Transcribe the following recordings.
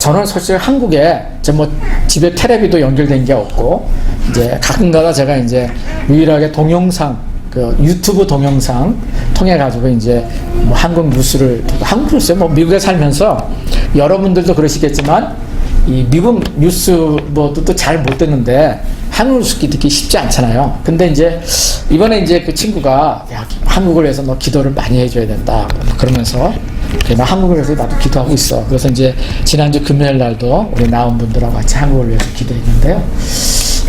저는 솔직히 한국에 뭐 집에 테레비도 연결된 게 없고 이제 가끔가다 제가 이제 유일하게 동영상 그 유튜브 동영상 통해 가지고 이제 뭐 한국 뉴스를 한국 뉴스 뭐 미국에 살면서 여러분들도 그러시겠지만 이 미국 뉴스 뭐도 잘 못 듣는데 한국 뉴스 듣기 쉽지 않잖아요. 근데 이제 이번에 이제 그 친구가 야, 한국을 위해서 너 기도를 많이 해줘야 된다 그러면서 나 한국을 위해서 나도 기도하고 있어. 그래서 이제 지난주 금요일 날도 우리 나온 분들하고 같이 한국을 위해서 기도했는데요.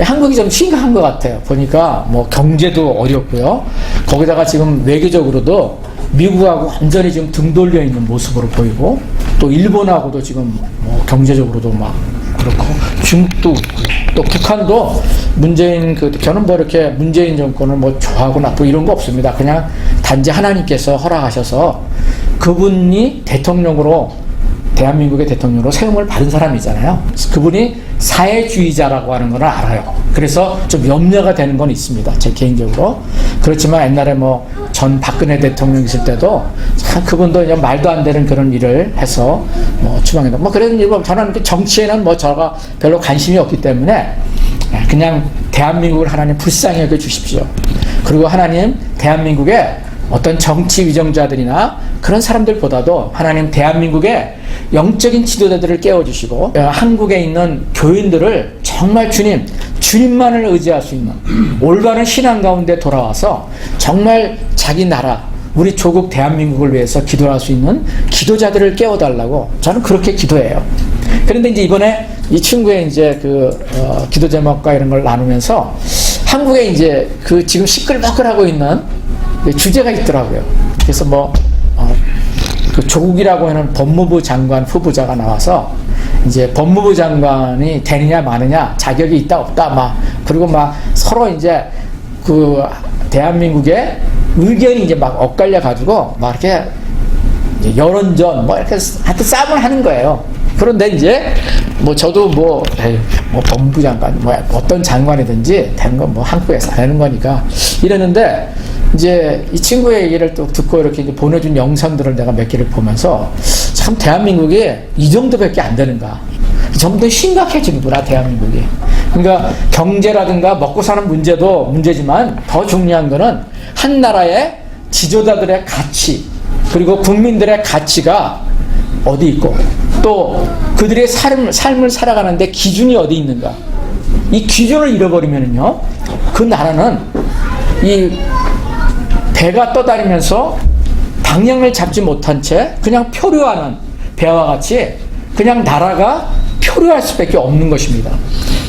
한국이 좀 심각한 것 같아요. 보니까 뭐 경제도 어렵고요. 거기다가 지금 외교적으로도 미국하고 완전히 지금 등 돌려 있는 모습으로 보이고 또 일본하고도 지금 뭐 경제적으로도 막 그렇고 중국도 또 북한도 문재인 저는 뭐 이렇게 문재인 정권을 뭐 좋아하고 나쁘고 이런 거 없습니다. 그냥 단지 하나님께서 허락하셔서 그분이 대통령으로 대한민국의 대통령으로 세움을 받은 사람이잖아요. 그분이 사회주의자라고 하는 걸 알아요. 그래서 좀 염려가 되는 건 있습니다. 제 개인적으로. 그렇지만 옛날에 뭐 전 박근혜 대통령 있을 때도 참 그분도 그냥 말도 안 되는 그런 일을 해서 뭐 추방했다. 뭐 그런 일, 저는 정치에는 뭐 저가 별로 관심이 없기 때문에 그냥 대한민국을 하나님 불쌍히 여겨 주십시오. 그리고 하나님 대한민국에 어떤 정치 위정자들이나 그런 사람들보다도 하나님 대한민국의 영적인 지도자들을 깨워주시고 한국에 있는 교인들을 정말 주님만을 의지할 수 있는 올바른 신앙 가운데 돌아와서 정말 자기 나라 우리 조국 대한민국을 위해서 기도할 수 있는 기도자들을 깨워달라고 저는 그렇게 기도해요. 그런데 이제 이번에 이 친구의 이제 기도 제목과 이런 걸 나누면서 한국에 이제 지금 시끌벅글하고 있는 주제가 있더라고요. 그래서 조국이라고 하는 법무부 장관 후보자가 나와서 이제 법무부 장관이 되느냐 마느냐 자격이 있다 없다 그리고 서로 이제 대한민국의 의견이 이제 엇갈려 가지고 이렇게 여론전 이렇게 하여튼 싸움을 하는 거예요. 그런데 이제 저도 법무부 장관 어떤 장관이든지 되는 건 한국에서 하는 거니까 이랬는데 이제 이 친구의 얘기를 또 듣고 이렇게 이제 보내준 영상들을 내가 몇 개를 보면서 참 대한민국이 이 정도밖에 안 되는가. 점점 심각해지는구나 대한민국이. 그러니까 경제라든가 먹고 사는 문제도 문제지만 더 중요한 거는 한 나라의 지도자들의 가치 그리고 국민들의 가치가 어디 있고 또 그들의 삶을 살아가는데 기준이 어디 있는가. 이 기준을 잃어버리면요 그 나라는 이 배가 떠다니면서 방향을 잡지 못한 채 그냥 표류하는 배와 같이 그냥 나라가 표류할 수밖에 없는 것입니다.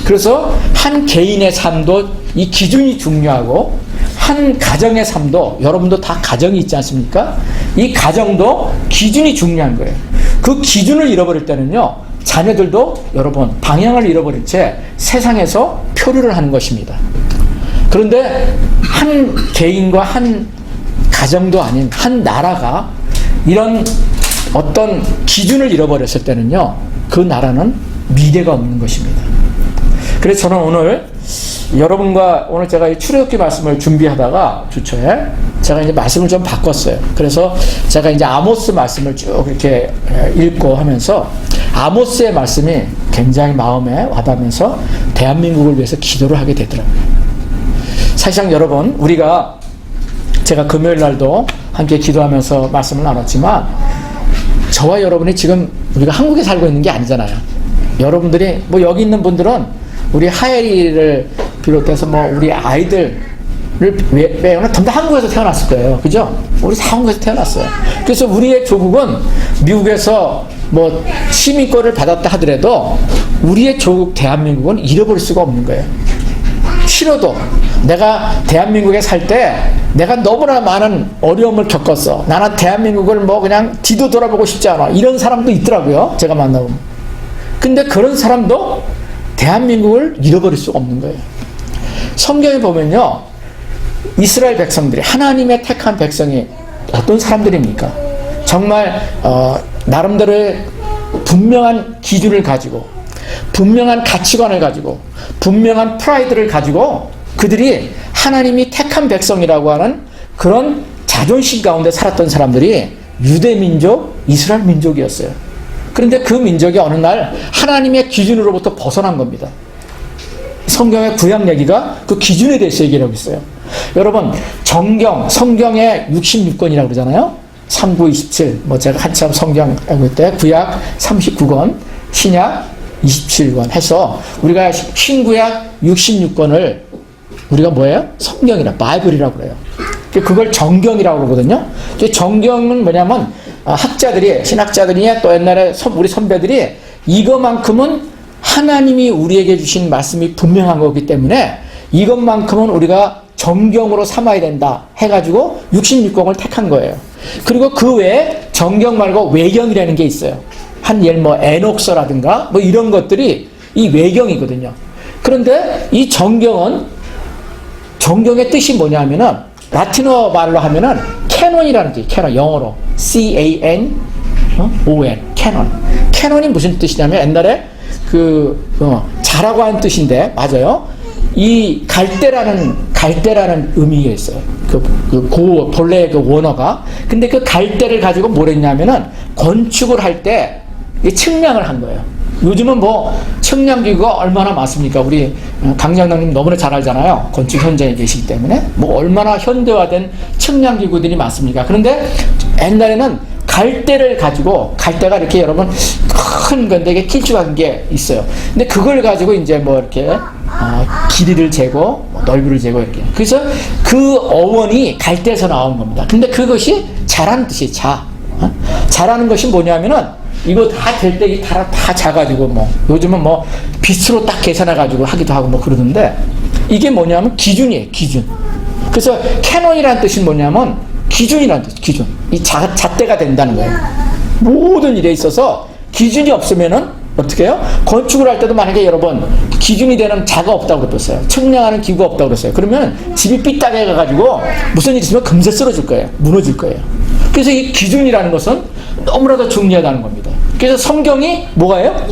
그래서 한 개인의 삶도 이 기준이 중요하고 한 가정의 삶도 여러분도 다 가정이 있지 않습니까? 이 가정도 기준이 중요한 거예요. 그 기준을 잃어버릴 때는요 자녀들도 여러분 방향을 잃어버릴 채 세상에서 표류를 하는 것입니다. 그런데 한 개인과 한 가정도 아닌 한 나라가 이런 어떤 기준을 잃어버렸을 때는요 그 나라는 미래가 없는 것입니다. 그래서 저는 오늘 여러분과 오늘 제가 이 출애굽기 말씀을 준비하다가 주초에 제가 이제 말씀을 좀 바꿨어요. 그래서 제가 이제 아모스 말씀을 쭉 이렇게 읽고 하면서 아모스의 말씀이 굉장히 마음에 와닿으면서 대한민국을 위해서 기도를 하게 되더라고요. 사실상 여러분 제가 금요일 날도 함께 기도하면서 말씀을 나눴지만 저와 여러분이 지금 우리가 한국에 살고 있는 게 아니잖아요. 여러분들이 여기 있는 분들은 우리 하엘이를 비롯해서 우리 아이들을 외우는 전부 다 한국에서 태어났을 거예요. 그죠? 우리 다 한국에서 태어났어요. 그래서 우리의 조국은 미국에서 시민권을 받았다 하더라도 우리의 조국 대한민국은 잃어버릴 수가 없는 거예요. 싫어도 내가 대한민국에 살 때 내가 너무나 많은 어려움을 겪었어. 나는 대한민국을 그냥 뒤도 돌아보고 싶지 않아. 이런 사람도 있더라고요. 제가 만나보면. 근데 그런 사람도 대한민국을 잃어버릴 수가 없는 거예요. 성경에 보면요. 이스라엘 백성들이 하나님의 택한 백성이 어떤 사람들입니까? 정말 나름대로의 분명한 기준을 가지고 분명한 가치관을 가지고 분명한 프라이드를 가지고 그들이 하나님이 택한 백성이라고 하는 그런 자존심 가운데 살았던 사람들이 유대민족, 이스라엘 민족이었어요. 그런데 그 민족이 어느 날 하나님의 기준으로부터 벗어난 겁니다. 성경의 구약 얘기가 그 기준에 대해서 얘기를 하고 있어요. 여러분, 성경의 66권이라고 그러잖아요. 39, 27. 제가 한참 성경 알고 있을 때 구약 39권, 신약 27권 해서 우리가 신구약 66권을 우리가 뭐예요? 성경이라, 바이블이라고 그래요. 그걸 정경이라고 그러거든요. 정경은 뭐냐면 학자들이, 신학자들이 또 옛날에 우리 선배들이 이것만큼은 하나님이 우리에게 주신 말씀이 분명한 거기 때문에 이것만큼은 우리가 정경으로 삼아야 된다 해가지고 66권을 택한 거예요. 그리고 그 외에 정경 말고 외경이라는 게 있어요. 한 예를 에녹서라든가 이런 것들이 이 외경이거든요. 그런데 이 정경의 뜻이 뭐냐면은 라틴어 말로 하면은 캐논이라는 뜻, 캐논, 영어로 CANON, 캐논. 캐논이 무슨 뜻이냐면 옛날에 자라고 하는 뜻인데, 맞아요. 이 갈대라는 의미가 있어요. 본래 그 원어가. 근데 그 갈대를 가지고 뭘 했냐면은 건축을 할 때 측량을 한 거예요. 요즘은 측량기구가 얼마나 많습니까? 우리 강장로님 너무나 잘 알잖아요. 건축 현장에 계시기 때문에. 얼마나 현대화된 측량기구들이 많습니까? 그런데 옛날에는 갈대가 이렇게 여러분 큰 건데 이게 길쭉한 게 있어요. 근데 그걸 가지고 이제 이렇게 길이를 재고 넓이를 재고 이렇게. 그래서 그 어원이 갈대에서 나온 겁니다. 근데 그것이 자라는 뜻이 자라는 것이 뭐냐면은 이거 다 될 때 다 자가지고 요즘은 빛으로 딱 계산해가지고 하기도 하고 그러던데 이게 뭐냐면 기준이에요, 기준. 그래서 캐논이라는 뜻이 뭐냐면 기준이라는 뜻, 기준. 이 잣대가 된다는 거예요. 모든 일에 있어서 기준이 없으면은 어떻게 해요? 건축을 할 때도 만약에 여러분 기준이 되는 자가 없다고 그랬어요. 측량하는 기구가 없다고 그랬어요. 그러면 집이 삐딱해 가지고 무슨 일이 있으면 금세 쓰러질 거예요. 무너질 거예요. 그래서 이 기준이라는 것은 너무나도 중요하다는 겁니다. 그래서 성경이 뭐가요?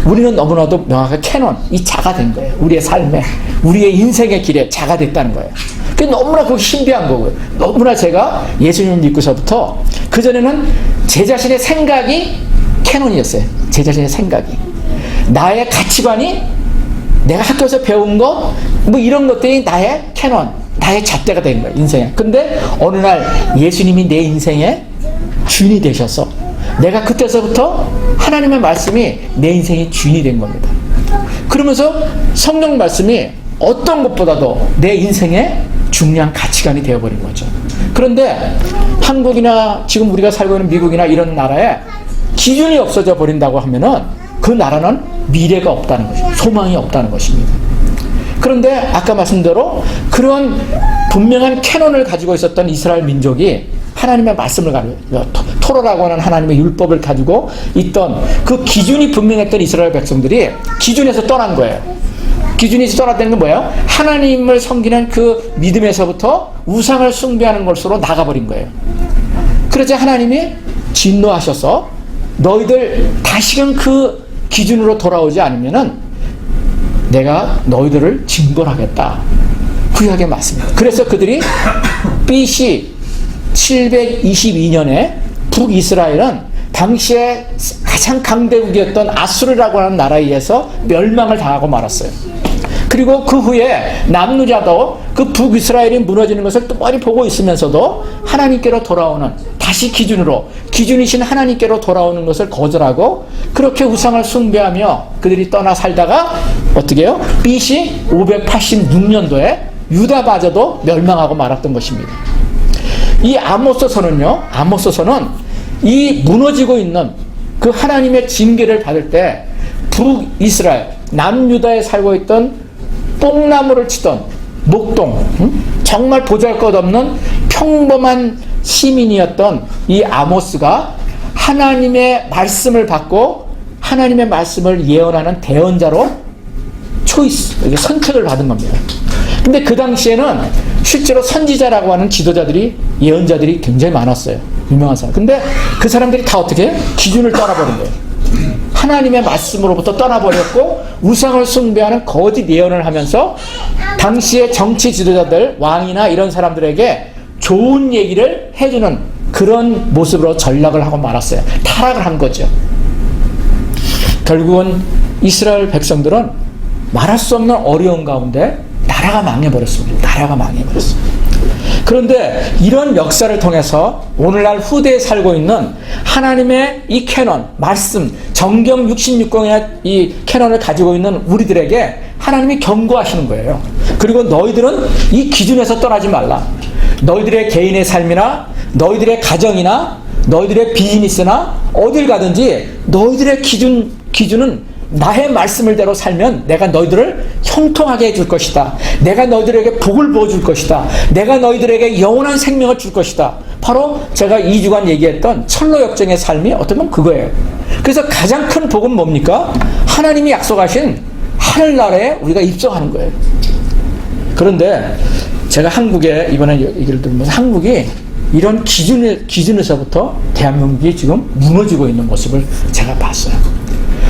우리는 너무나도 명확하게 캐논, 이 자가 된 거예요. 우리의 삶에, 우리의 인생의 길에 자가 됐다는 거예요. 그게 너무나 그게 신비한 거고요. 너무나 제가 예수님을 믿고서부터 그전에는 제 자신의 생각이 캐논이었어요. 제 자신의 생각이. 나의 가치관이 내가 학교에서 배운 거, 이런 것들이 나의 캐논, 나의 잣대가 된 거예요, 인생에. 근데 어느 날 예수님이 내 인생의 주인이 되셔서 내가 그때서부터 하나님의 말씀이 내 인생의 주인이 된 겁니다. 그러면서 성경 말씀이 어떤 것보다도 내 인생의 중요한 가치관이 되어버린 거죠. 그런데 한국이나 지금 우리가 살고 있는 미국이나 이런 나라에 기준이 없어져 버린다고 하면은 그 나라는 미래가 없다는 것이죠. 소망이 없다는 것입니다. 그런데 아까 말씀대로 그런 분명한 캐논을 가지고 있었던 이스라엘 민족이 하나님의 말씀을 가지고 토라라고 하는 하나님의 율법을 가지고 있던 그 기준이 분명했던 이스라엘 백성들이 기준에서 떠난 거예요. 기준에서 떠났다는 건 뭐예요? 하나님을 섬기는 그 믿음에서부터 우상을 숭배하는 것으로 나가버린 거예요. 그러자 하나님이 진노하셔서 너희들 다시금 그 기준으로 돌아오지 않으면은 내가 너희들을 징벌하겠다. 구약의 말씀입니다. 그래서 그들이 BC 722년에 북이스라엘은 당시에 가장 강대국이었던 아수르라고 하는 나라에 의해서 멸망을 당하고 말았어요. 그리고 그 후에 남유다도 그 북이스라엘이 무너지는 것을 또 많이 보고 있으면서도 하나님께로 돌아오는, 다시 기준이신 하나님께로 돌아오는 것을 거절하고 그렇게 우상을 숭배하며 그들이 떠나 살다가 어떻게 해요? BC 586년도에 유다마저도 멸망하고 말았던 것입니다. 이 아모스서는요, 아모스서는 이 무너지고 있는 그 하나님의 징계를 받을 때 북이스라엘, 남유다에 살고 있던 뽕나무를 치던 목동, 정말 보잘것없는 평범한 시민이었던 이 아모스가 하나님의 말씀을 받고 하나님의 말씀을 예언하는 대언자로 선택을 받은 겁니다. 근데 그 당시에는 실제로 선지자라고 하는 지도자들이, 예언자들이 굉장히 많았어요. 유명한 사람. 근데 그 사람들이 다 어떻게 해요? 기준을 떠나버린 거예요. 하나님의 말씀으로부터 떠나버렸고 우상을 숭배하는 거짓 예언을 하면서 당시의 정치 지도자들, 왕이나 이런 사람들에게 좋은 얘기를 해주는 그런 모습으로 전락을 하고 말았어요. 타락을 한 거죠. 결국은 이스라엘 백성들은 말할 수 없는 어려운 가운데 나라가 망해버렸습니다. 나라가 망해버렸습니다. 그런데 이런 역사를 통해서 오늘날 후대에 살고 있는 하나님의 이 캐논, 말씀, 정경 66권의 이 캐논을 가지고 있는 우리들에게 하나님이 경고하시는 거예요. 그리고 너희들은 이 기준에서 떠나지 말라. 너희들의 개인의 삶이나 너희들의 가정이나 너희들의 비즈니스나 어딜 가든지 너희들의 기준은 나의 말씀을대로 살면 내가 너희들을 형통하게 해줄 것이다. 내가 너희들에게 복을 부어줄 것이다. 내가 너희들에게 영원한 생명을 줄 것이다. 바로 제가 2주간 얘기했던 철로역정의 삶이 어쩌면 그거예요. 그래서 가장 큰 복은 뭡니까? 하나님이 약속하신 하늘나라에 우리가 입성하는 거예요. 그런데 제가 한국에 이번에 얘기를 들으면서 한국이 이런 기준에서부터 대한민국이 지금 무너지고 있는 모습을 제가 봤어요.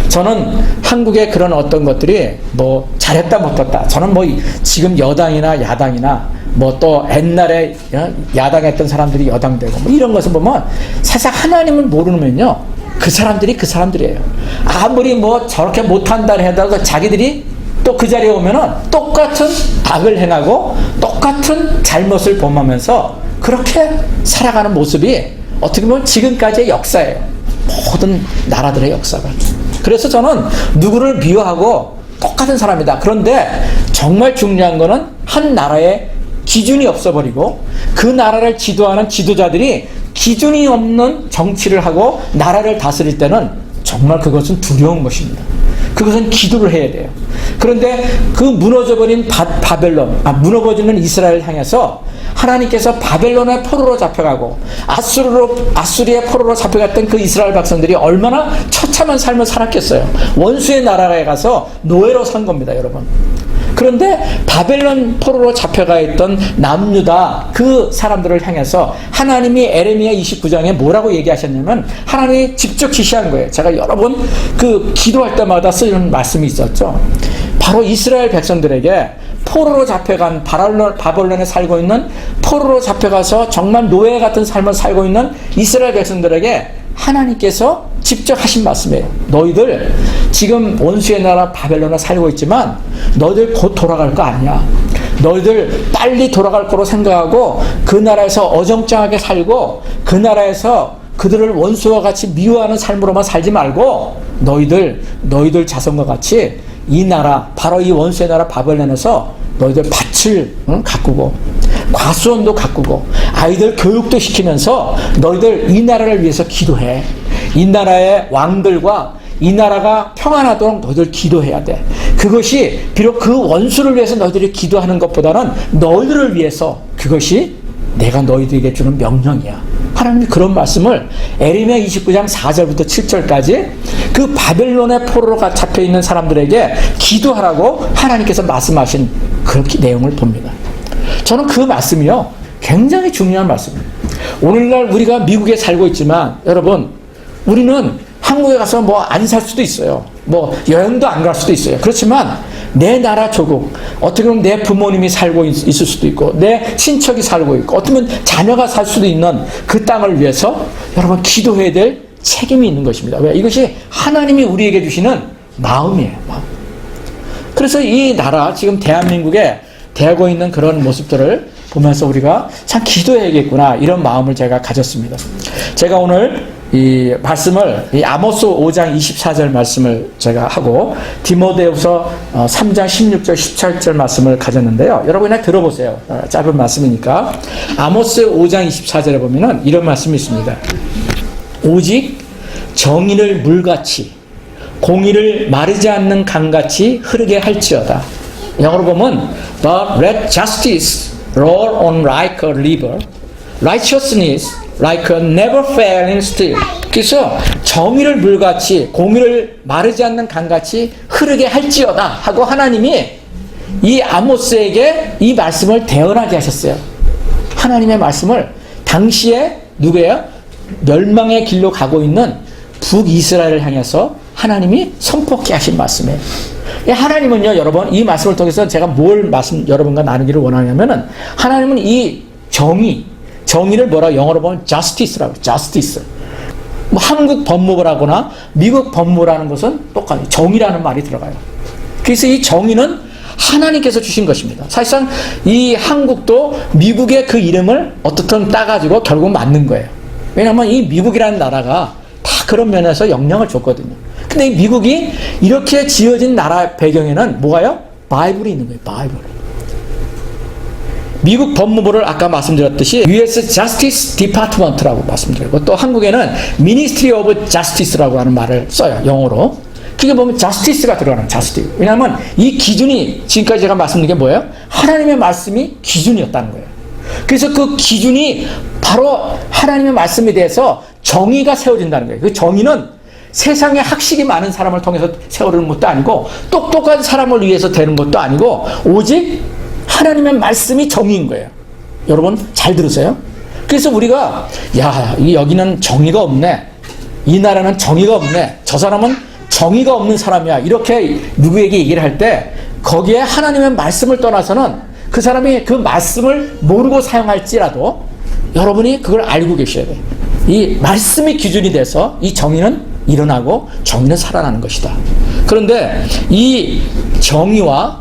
저는 한국의 그런 어떤 것들이 뭐 잘했다 못했다. 저는 뭐 지금 여당이나 야당이나 뭐 또 옛날에 야당했던 사람들이 여당되고 뭐 이런 것을 보면 사실 하나님을 모르면요. 그 사람들이 그 사람들이에요. 아무리 뭐 저렇게 못한다 해도 자기들이 또 그 자리에 오면은 똑같은 악을 행하고 똑같은 잘못을 범하면서 그렇게 살아가는 모습이 어떻게 보면 지금까지의 역사예요. 모든 나라들의 역사가. 그래서 저는 누구를 미워하고 똑같은 사람이다. 그런데 정말 중요한 거는 한 나라에 기준이 없어버리고 그 나라를 지도하는 지도자들이 기준이 없는 정치를 하고 나라를 다스릴 때는 정말 그것은 두려운 것입니다. 그것은 기도를 해야 돼요. 그런데 그 무너져버린 무너져버리는 이스라엘을 향해서 하나님께서 바벨론의 포로로 잡혀가고 아수리의 포로로 잡혀갔던 그 이스라엘 백성들이 얼마나 처참한 삶을 살았겠어요. 원수의 나라에 가서 노예로 산 겁니다, 여러분. 그런데 바벨론 포로로 잡혀가 있던 남유다 그 사람들을 향해서 하나님이 에레미야 29장에 뭐라고 얘기하셨냐면 하나님이 직접 지시한 거예요. 제가 여러 번 그 기도할 때마다 쓰는 말씀이 있었죠. 바로 이스라엘 백성들에게 포로로 잡혀간 바벨론에 살고 있는 포로로 잡혀가서 정말 노예 같은 삶을 살고 있는 이스라엘 백성들에게 하나님께서 직접 하신 말씀이에요. 너희들 지금 원수의 나라 바벨론에 살고 있지만 너희들 곧 돌아갈 거 아니야. 너희들 빨리 돌아갈 거로 생각하고 그 나라에서 어정쩡하게 살고 그 나라에서 그들을 원수와 같이 미워하는 삶으로만 살지 말고 너희들 자손과 같이 이 나라 바로 이 원수의 나라 바벨론에서 너희들 밭을 가꾸고 과수원도 가꾸고 아이들 교육도 시키면서 너희들 이 나라를 위해서 기도해. 이 나라의 왕들과 이 나라가 평안하도록 너희들 기도해야 돼. 그것이 비록 그 원수를 위해서 너희들이 기도하는 것보다는 너희들을 위해서 그것이 내가 너희들에게 주는 명령이야. 하나님이 그런 말씀을 에레미야 29장 4절부터 7절까지 그 바벨론의 포로로 잡혀있는 사람들에게 기도하라고 하나님께서 말씀하신 그렇게 내용을 봅니다. 저는 그 말씀이요 굉장히 중요한 말씀입니다. 오늘날 우리가 미국에 살고 있지만 여러분 우리는 한국에 가서 뭐 안 살 수도 있어요. 뭐 여행도 안 갈 수도 있어요. 그렇지만 내 나라 조국 어떻게 보면 내 부모님이 살고 있을 수도 있고 내 친척이 살고 있고 어떻게 보면 자녀가 살 수도 있는 그 땅을 위해서 여러분 기도해야 될 책임이 있는 것입니다. 왜? 이것이 하나님이 우리에게 주시는 마음이에요. 마음. 그래서 이 나라 지금 대한민국에 되고 있는 그런 모습들을 보면서 우리가 참 기도해야겠구나 이런 마음을 제가 가졌습니다. 제가 오늘 이 말씀을 이 아모스 5장 24절 말씀을 제가 하고 디모데후서 3장 16절 17절 말씀을 가졌는데요. 여러분 그냥 들어보세요. 짧은 말씀이니까. 아모스 5장 24절에 보면은 이런 말씀이 있습니다. 오직 정의를 물같이 공의를 마르지 않는 강같이 흐르게 할지어다. 영어로 보면 But let justice roll on like a river, righteousness like a never failing stream. 그래서 정의를 물같이 공의를 마르지 않는 강같이 흐르게 할지어다 하고 하나님이 이 아모스에게 이 말씀을 대언하게 하셨어요. 하나님의 말씀을 당시에 누구예요? 멸망의 길로 가고 있는 북이스라엘을 향해서 하나님이 선포케 하신 말씀이에요. 하나님은요, 여러분, 이 말씀을 통해서 제가 뭘 말씀 여러분과 나누기를 원하냐면은 하나님은 이 정의를 뭐라 영어로 보면 justice라고, justice. 뭐 한국 법무부라거나 미국 법무부라는 것은 똑같아요. 정의라는 말이 들어가요. 그래서 이 정의는 하나님께서 주신 것입니다. 사실상 이 한국도 미국의 그 이름을 어떻든 따가지고 결국 만든 거예요. 왜냐하면 이 미국이라는 나라가 다 그런 면에서 영향을 줬거든요. 근데 이 미국이 이렇게 지어진 나라 배경에는 뭐가요? 바이블이 있는 거예요. 바이블. 미국 법무부를 아까 말씀드렸듯이 US Justice Department라고 말씀드리고, 또 한국에는 Ministry of Justice라고 하는 말을 써요. 영어로. 그게 보면 justice가 들어가는 justice. 왜냐하면 이 기준이 지금까지 제가 말씀드린 게 뭐예요? 하나님의 말씀이 기준이었다는 거예요. 그래서 그 기준이 바로 하나님의 말씀에 대해서 정의가 세워진다는 거예요. 그 정의는 세상에 학식이 많은 사람을 통해서 세우는 것도 아니고 똑똑한 사람을 위해서 되는 것도 아니고 오직 하나님의 말씀이 정의인 거예요. 여러분 잘 들으세요? 그래서 우리가 여기는 정의가 없네, 이 나라는 정의가 없네, 저 사람은 정의가 없는 사람이야, 이렇게 누구에게 얘기를 할 때 거기에 하나님의 말씀을 떠나서는 그 사람이 그 말씀을 모르고 사용할지라도 여러분이 그걸 알고 계셔야 돼요. 이 말씀이 기준이 돼서 이 정의는 일어나고 정의는 살아나는 것이다. 그런데 이 정의와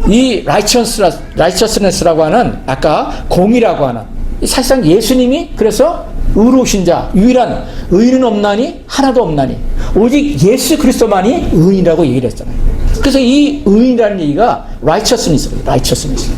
이 righteousness라고 하는 아까 공의라고 하는 사실상 예수님이 그래서 의로우신 자, 유일한 의인은 없나니 하나도 없나니 오직 예수 그리스도만이 의인이라고 얘기를 했잖아요. 그래서 이 의인이라는 얘기가 righteousness.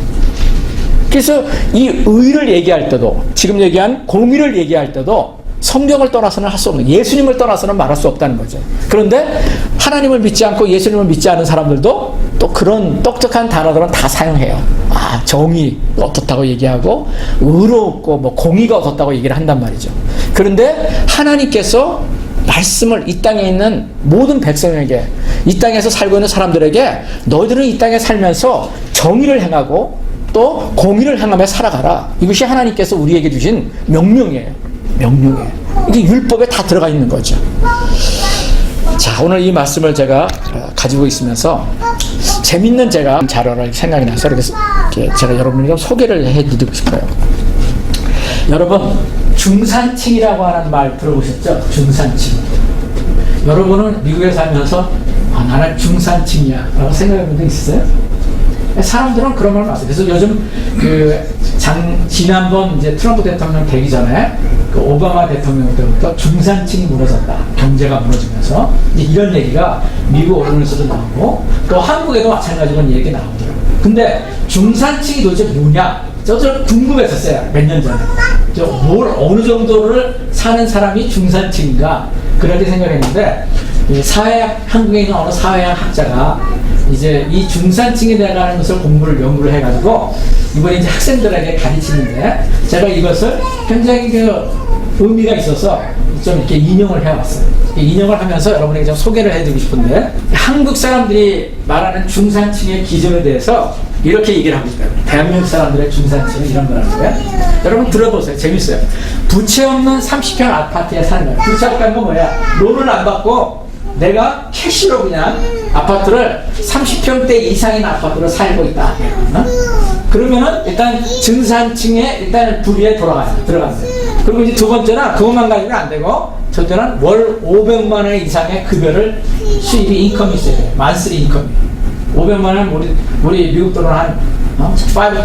그래서 이 의를 얘기할 때도, 지금 얘기한 공의를 얘기할 때도 성경을 떠나서는 할 수 없는, 예수님을 떠나서는 말할 수 없다는 거죠. 그런데 하나님을 믿지 않고 예수님을 믿지 않은 사람들도 또 그런 똑똑한 단어들은 다 사용해요. 정의 어떻다고 얘기하고 의롭고 뭐 공의가 어떻다고 얘기를 한단 말이죠. 그런데 하나님께서 말씀을 이 땅에 있는 모든 백성에게, 이 땅에서 살고 있는 사람들에게 너희들은 이 땅에 살면서 정의를 행하고 또 공의를 행하며 살아가라. 이것이 하나님께서 우리에게 주신 명령이에요. 이게 율법에 다 들어가 있는 거죠. 자, 오늘 이 말씀을 제가 가지고 있으면서 재밌는 제가 자료를 생각이 나서 이렇게 제가 여러분에게 소개를 해드리고 싶어요. 여러분, 중산층이라고 하는 말 들어보셨죠? 중산층. 여러분은 미국에 살면서 나는 중산층이야 라고 생각해 본 적 있으세요? 사람들은 그런 말 많아요. 그래서 요즘 지난번 이제 트럼프 대통령 되기 전에 그 오바마 대통령 때부터 중산층이 무너졌다, 경제가 무너지면서 이제 이런 얘기가 미국 언론에서도 나오고 또 한국에도 마찬가지로 얘기 나오더라고요. 근데 중산층이 도대체 뭐냐? 저도 궁금했었어요. 몇 년 전에. 어느 정도를 사는 사람이 중산층인가 그렇게 생각했는데, 한국에 있는 어느 사회학 학자가 이제 이 중산층에 대한 것을 연구를 해가지고 이번에 이제 학생들에게 가르치는데, 제가 이것을 굉장히 의미가 있어서 좀 이렇게 인용을 해왔어요. 인용을 하면서 여러분에게 좀 소개를 해드리고 싶은데, 한국 사람들이 말하는 중산층의 기준에 대해서 이렇게 얘기를 하고 있어요. 대한민국 사람들의 중산층은 이런 거라는 거예요. 여러분 들어보세요. 재밌어요. 부채 없는 30평 아파트에 사는 거예요. 부채 없다는 건 뭐야? 론을 안 받고 내가 캐시로 그냥 아파트를 30평대 이상인 아파트로 살고 있다. 그러면은 일단 중산층에 일단 부류에 들어가세요. 그리고 이제 두 번째는 그것만 가지고는 안 되고, 첫째는 월 500만 원 이상의 급여를 수입이 인컴이 있어야 돼요. 만스리 인컴이. 500만 원 우리 미국 돈으로 한 5,000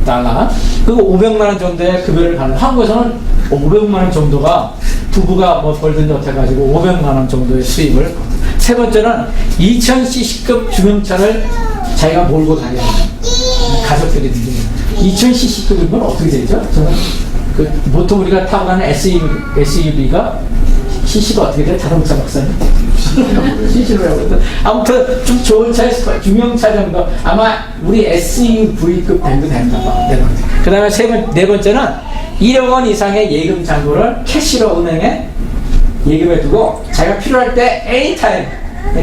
달러. 그리고 500만 원 정도의 급여를 받는, 한국에서는 500만 원 정도가 부부가 뭐 벌든지 어떡해가지고 500만 원 정도의 수입을. 세 번째는 2000cc급 중형차를 자기가 몰고 다녀요. 가족들이 들리는 2000cc급이면 어떻게 되죠? 저는 보통 우리가 타고 가는 SUV가 CC가 어떻게 돼요? 자동차 박사님? CC로 해요. 아무튼 좀 좋은 차, 중형차 정도, 아마 우리 SUV급 정도 된다 봐. 그 다음에 네 번째는 1억 원 이상의 예금 잔고를 캐시로 은행에 예금해 두고 자기가 필요할 때 anytime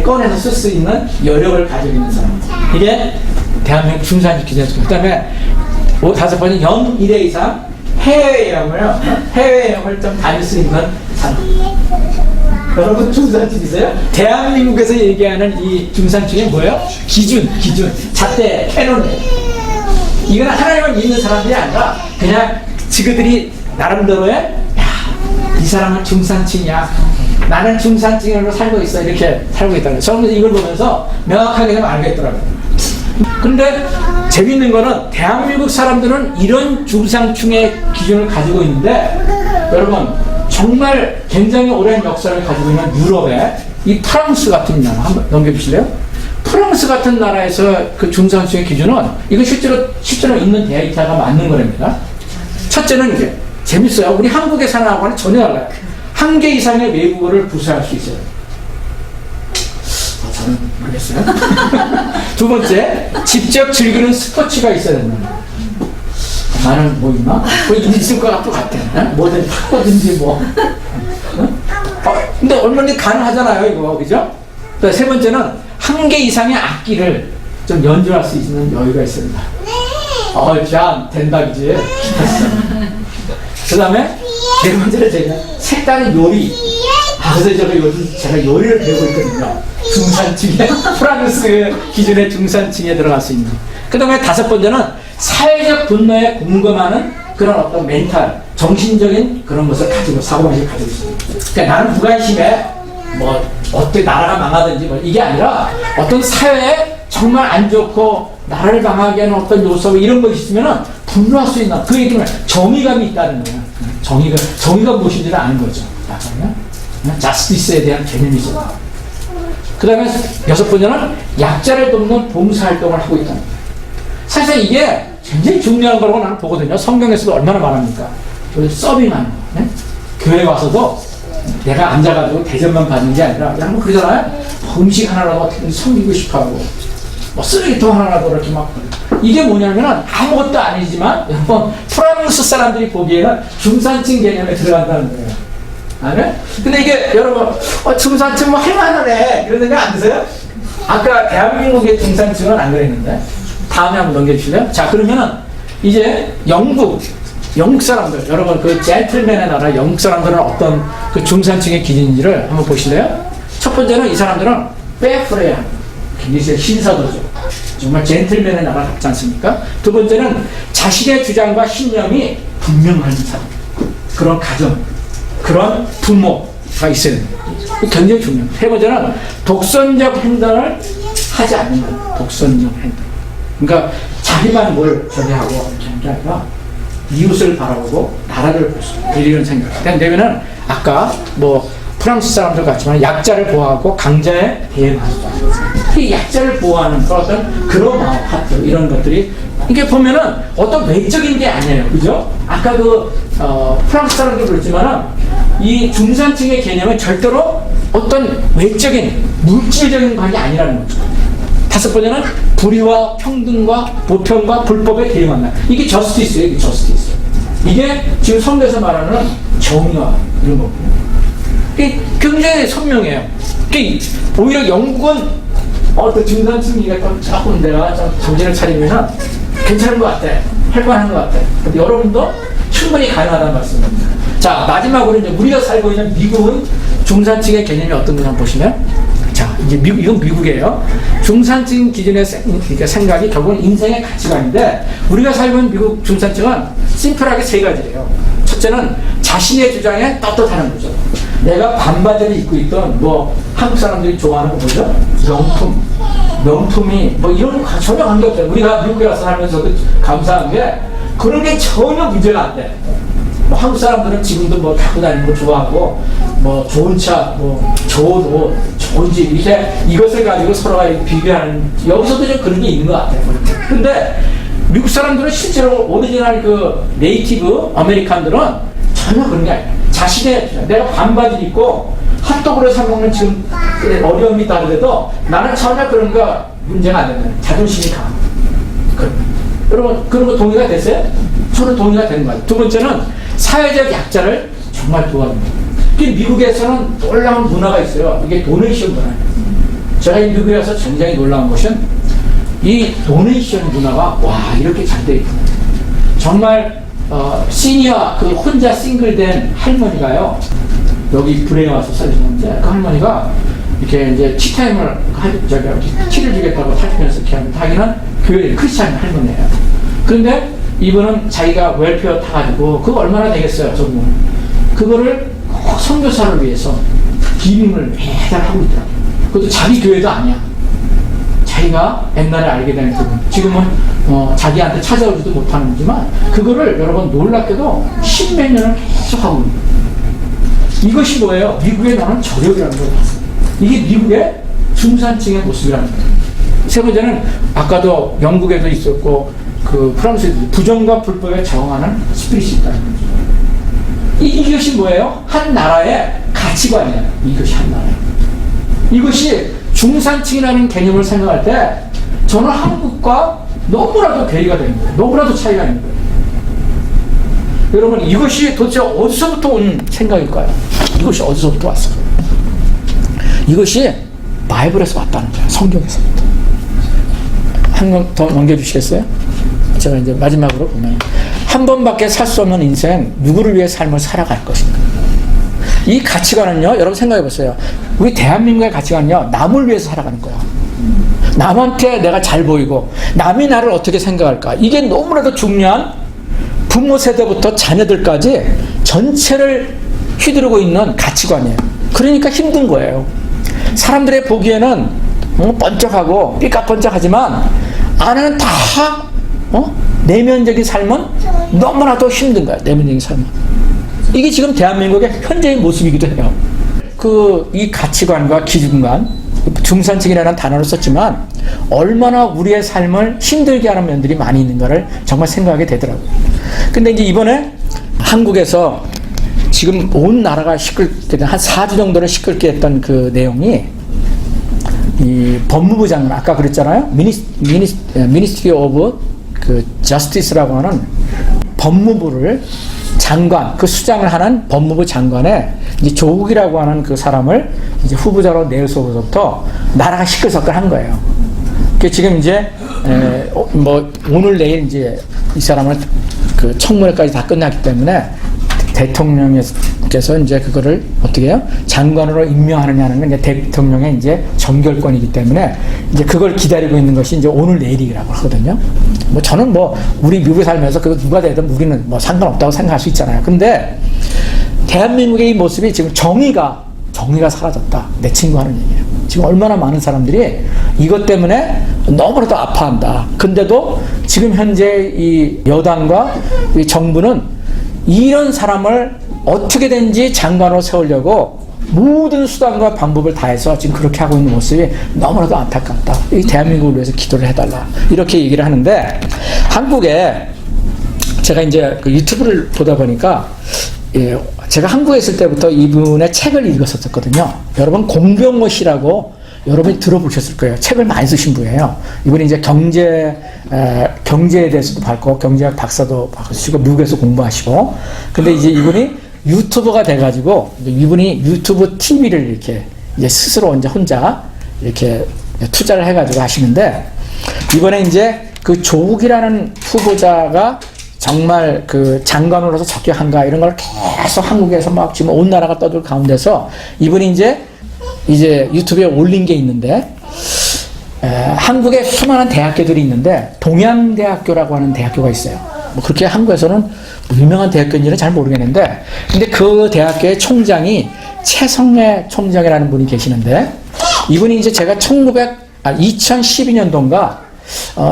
꺼내서 쓸 수 있는 여력을 가지고 있는 사람. 이게 대한민국 중산층 기준이죠. 그 다음에 다섯 번째, 연 1회 이상 해외여행을 좀 다닐 수 있는 사람. 여러분 중산층이세요? 대한민국에서 얘기하는 이 중산층이 뭐예요? 기준, 잣대, 캐논이에요. 이건 하나님을 믿는 사람들이 아니라 그냥 지그들이 나름대로의 이 사람은 중산층이야. 나는 중산층으로 살고 있어. 이렇게 살고 있다는 거예요. 저는 이걸 보면서 명확하게 좀 알겠더라고요. 근데 재밌는 거는 대한민국 사람들은 이런 중산층의 기준을 가지고 있는데, 여러분 정말 굉장히 오랜 역사를 가지고 있는 유럽의 이 프랑스 같은 나라 한번 넘겨주실래요? 프랑스 같은 나라에서 그 중산층의 기준은, 이거 실제로 있는 데이터가 맞는 거랍니다. 첫째는 이게 재밌어요. 우리 한국에 사는 하고는 전혀 달라요. 한 개 이상의 외국어를 구사할 수 있어요. 저는 모르겠어요. 두 번째, 직접 즐기는 스포츠가 있어야 된다. 나는 뭐 있나? 뭐 있을 것 같아. 뭐든 탁구든지 뭐. 근데 얼마나 가능하잖아요, 이거. 그죠? 또 세 번째는 한 개 이상의 악기를 좀 연주할 수 있는 여유가 있어야 된다. 참, 된다, 그지? 그 다음에 네 번째는 제가 색다른 요리. 그래서 요즘 제가 요리를 배우고 있거든요. 중산층에, 프랑스 기준의 중산층에 들어갈 수 있는. 그 다음에 다섯 번째는 사회적 분노에 공감하는 그런 어떤 멘탈, 정신적인 그런 것을 가지고, 사고방식을 가지고 있습니다. 그러니까 나는 무관심해, 뭐, 어떻게 나라가 망하든지, 뭐, 이게 아니라 어떤 사회에 정말 안 좋고, 나라를 망하게 하는 어떤 요소, 이런 것이 있으면은 분노할 수 있나. 그 얘기는 정의감이 있다는 거예요. 정의가 무엇인지를 아는 거죠. 자스티스에 대한 개념이죠. 그 다음에 여섯 번째는 약자를 돕는 봉사활동을 하고 있다. 사실 이게 굉장히 중요한 거라고 나는 보거든요. 성경에서도 얼마나 말합니까? 서빙하는 거. 네? 교회 와서도 내가 앉아가지고 대접만 받는 게 아니라, 그냥 뭐 그러잖아요. 음식 하나라도 어떻게 섬기고 싶어 하고, 뭐 쓰레기통 하나라도 이렇게 막. 이게 뭐냐면은 아무것도 아니지만, 여러분, 프랑스 사람들이 보기에는 중산층 개념에 들어간다는 거예요. 아네? 근데 이게 여러분, 중산층 뭐 할만하네. 이런 생각 안 드세요? 아까 대한민국의 중산층은 안 그랬는데. 다음에 한번 넘겨주실래요? 자, 그러면은 이제 영국 사람들, 여러분 그 젠틀맨의 나라 영국 사람들은 어떤 그 중산층의 기준인지를 한번 보실래요? 첫 번째는 이 사람들은 페프레야, 굉장히 신사도죠. 정말 젠틀맨의 나라 같지 않습니까? 두 번째는 자신의 주장과 신념이 분명한 사람, 그런 가정, 그런 부모가 있어야 됩니다. 굉장히 중요해요. 세 번째는 독선적 행동을 하지 않는 거예요. 독선적 행동. 그러니까 자기만 뭘 저기하고 이렇게 하는 게 아니라 이웃을 바라보고 나라를 빌리는 생각. 되면은 아까 뭐 프랑스 사람들 같지만 약자를 보호하고 강자에 대응하죠. 이 약자를 보호하는 어떤 그런 마음, 하트 이런 것들이 이게 보면은 어떤 외적인 게 아니에요, 그죠? 아까 프랑스 사람들 그랬지만은 이 중산층의 개념은 절대로 어떤 외적인 물질적인 관계 아니라는 거죠. 다섯 번째는 불의와 평등과 보편과 불법에 대응한다. 이게 저스티스예요. 이게 저스티스. 이게 지금 성경에서 말하는 정의와 이런 거거든요. 이게 굉장히 선명해요. 이게 오히려 영국은 어떤 중산층이가 조금 내가 정신을 차리면 괜찮은 것 같아. 할만한 것 같아. 근데 여러분도 충분히 가능하다는 말씀입니다. 자, 마지막으로 이제 우리가 살고 있는 미국은 중산층의 개념이 어떤 건지 한번 보시면, 자, 이제 이건 미국이에요. 중산층 기준의 생각이 결국은 인생의 가치관인데, 우리가 살고 있는 미국 중산층은 심플하게 세 가지예요. 첫째는 자신의 주장에 떳떳하는 거죠. 내가 반바지를 입고 있던 뭐 한국 사람들이 좋아하는 거 뭐죠? 명품이 뭐 이런 거 전혀 관계없어요. 우리가 미국에 와서 살면서도 감사한 게 그런 게 전혀 문제가 안 돼. 뭐 한국 사람들은 지금도 뭐 갖고 다니는 거 좋아하고, 뭐 좋은 차, 뭐 좋은 옷, 좋은 집, 이렇게 이것을 가지고 서로가 비교하는, 여기서도 좀 그런 게 있는 것 같아요. 근데 미국 사람들은 실제로 오리지널 그 네이티브 아메리칸들은 전혀 그런 게 아니에요. 자신의, 내가 반바지 입고 핫도그를 사 먹는 지금 어려움이 다르더라도 나는 전혀 그런 거 문제가 안 된다. 자존심이 강합니다. 여러분, 그런 거 동의가 됐어요? 저는 동의가 되는 거예요. 두 번째는 사회적 약자를 정말 도와줍니다. 미국에서는 놀라운 문화가 있어요. 이게 도네이션 문화예요. 제가 이 미국에 와서 굉장히 놀라운 것은 이 도네이션 문화가 와 이렇게 잘 돼 있구나. 정말 시니어 그 혼자 싱글된 할머니가요, 여기 불에 와서 살리는데 그 할머니가 이렇게 이제 티타임을 티를 주겠다고 살피면서 이렇게 하면 자기는 교회 크리스찬 할머니예요. 그런데 이분은 자기가 웰페어 타가지고 그거 얼마나 되겠어요, 저분. 그거를 선교사를 위해서 기림을 매달 하고 있더라고요. 그것도 자기 교회도 아니야. 자기가 옛날에 알게 된 부분. 지금은 자기한테 찾아오지도 못하는 거지만 그거를 여러분 놀랍게도 십몇 년을 계속 하고 있는 거예요. 이것이 뭐예요? 미국에 나는 저력이라는 걸 봤어요. 이게 미국의 중산층의 모습이라는 거예요. 세 번째는 아까도 영국에도 있었고 그 프랑스에도 부정과 불법에 저항하는 스피릿이 있다는 거죠. 이것이 뭐예요? 한 나라의 가치관이에요. 이것이 한 나라예요. 이것이 중산층이라는 개념을 생각할 때 저는 한국과 너무나도 괴리가 되는 거예요. 너무나도 차이가 있는 거예요. 여러분 이것이 도대체 어디서부터 온 생각일까요? 이것이 어디서부터 왔을까요? 이것이 바이블에서 왔다는 거예요. 성경에서부터. 한 번 더 넘겨주시겠어요? 제가 이제 마지막으로 보면 한 번밖에 살 수 없는 인생 누구를 위해 삶을 살아갈 것인가. 이 가치관은요, 여러분 생각해 보세요. 우리 대한민국의 가치관은요, 남을 위해서 살아가는 거야. 남한테 내가 잘 보이고 남이 나를 어떻게 생각할까. 이게 너무나도 중요한 부모 세대부터 자녀들까지 전체를 휘두르고 있는 가치관이에요. 그러니까 힘든 거예요. 사람들의 보기에는 번쩍하고 삐까번쩍하지만 안에는 다 내면적인 삶은 너무나도 힘든 거야. 내면적인 삶은. 이게 지금 대한민국의 현재의 모습이기도 해요. 이 가치관과 기준관, 중산층이라는 단어를 썼지만 얼마나 우리의 삶을 힘들게 하는 면들이 많이 있는가를 정말 생각하게 되더라고요. 근데 이제 이번에 한국에서 지금 온 나라가 시끌게 한 4주 정도를 시끌게 했던 그 내용이 이 법무부 장관, 아까 그랬잖아요. Ministry of 그 Justice라고 하는 법무부를 장관, 그 수장을 하는 법무부 장관에 이제 조국이라고 하는 그 사람을 이제 후보자로 내서부터 나라가 시끌시끌한 거예요. 그 지금 이제 뭐 오늘 내일 이제 이 사람을 그 청문회까지 다 끝났기 때문에 대통령께서 이제 그거를 어떻게 해요? 장관으로 임명하느냐는 건 이제 대통령의 이제 정결권이기 때문에 이제 그걸 기다리고 있는 것이 이제 오늘 내일이라고 하거든요. 뭐 저는 뭐 우리 미국에 살면서 그거 누가 되든 우리는 뭐 상관없다고 생각할 수 있잖아요. 근데 대한민국의 이 모습이 지금 정의가 사라졌다. 내 친구 하는 얘기예요. 지금 얼마나 많은 사람들이 이것 때문에 너무나도 아파한다. 근데도 지금 현재 이 여당과 이 정부는 이런 사람을 어떻게든지 장관으로 세우려고 모든 수단과 방법을 다해서 지금 그렇게 하고 있는 모습이 너무나도 안타깝다. 이 대한민국을 위해서 기도를 해달라. 이렇게 얘기를 하는데 한국에 제가 이제 그 유튜브를 보다 보니까 제가 한국에 있을 때부터 이분의 책을 읽었었거든요. 여러분 공병호 씨라고 여러분이 들어보셨을 거예요. 책을 많이 쓰신 분이에요. 이분이 이제 경제에 대해서도 밝고 경제학 박사도 받으시고 미국에서 공부하시고. 근데 이제 이분이 유튜버가 돼가지고 이분이 유튜브 TV를 이렇게 이제 스스로 이제 혼자 이렇게 투자를 해가지고 하시는데 이번에 이제 그 조국이라는 후보자가 정말 그 장관으로서 적격한가 이런 걸 계속 한국에서 막 지금 온 나라가 떠들 가운데서 이분이 이제 유튜브에 올린 게 있는데 한국에 수많은 대학교들이 있는데 동양대학교라고 하는 대학교가 있어요. 뭐 그렇게 한국에서는 유명한 대학교인지는 잘 모르겠는데 근데 그 대학교의 총장이 최성래 총장이라는 분이 계시는데 이분이 이제 제가 2012년도인가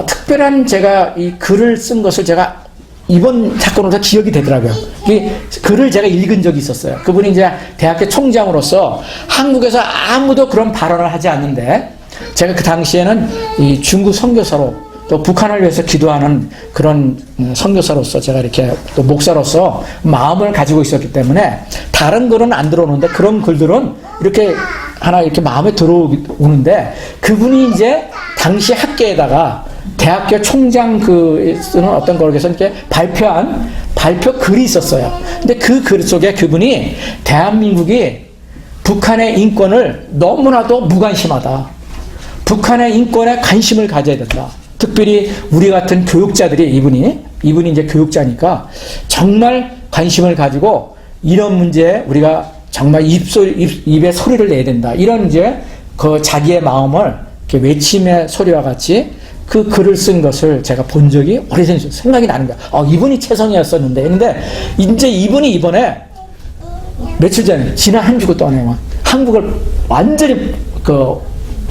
특별한 제가 이 글을 쓴 것을 제가 이번 사건으로서 기억이 되더라고요. 이 글을 제가 읽은 적이 있었어요. 그분이 이제 대학교 총장으로서 한국에서 아무도 그런 발언을 하지 않는데 제가 그 당시에는 이 중국 선교사로 또 북한을 위해서 기도하는 그런 선교사로서 제가 이렇게 또 목사로서 마음을 가지고 있었기 때문에 다른 글은 안 들어오는데 그런 글들은 이렇게 하나 이렇게 마음에 들어오는데 그분이 이제 당시 학계에다가 대학교 총장 쓰는 어떤 거에서 이렇게 발표한 발표 글이 있었어요. 근데 그 글 속에 그분이 대한민국이 북한의 인권을 너무나도 무관심하다. 북한의 인권에 관심을 가져야 된다. 특별히 우리 같은 교육자들이 이분이 이제 교육자니까 정말 관심을 가지고 이런 문제에 우리가 정말 입에 소리를 내야 된다. 이런 이제 그 자기의 마음을 이렇게 외침의 소리와 같이 그 글을 쓴 것을 제가 본 적이 오래전 생각이 나는 거야. 이분이 최성이었었는데. 근데 이제 이분이 이번에 며칠 전에 지난 한 주고 떠내면 한국을 완전히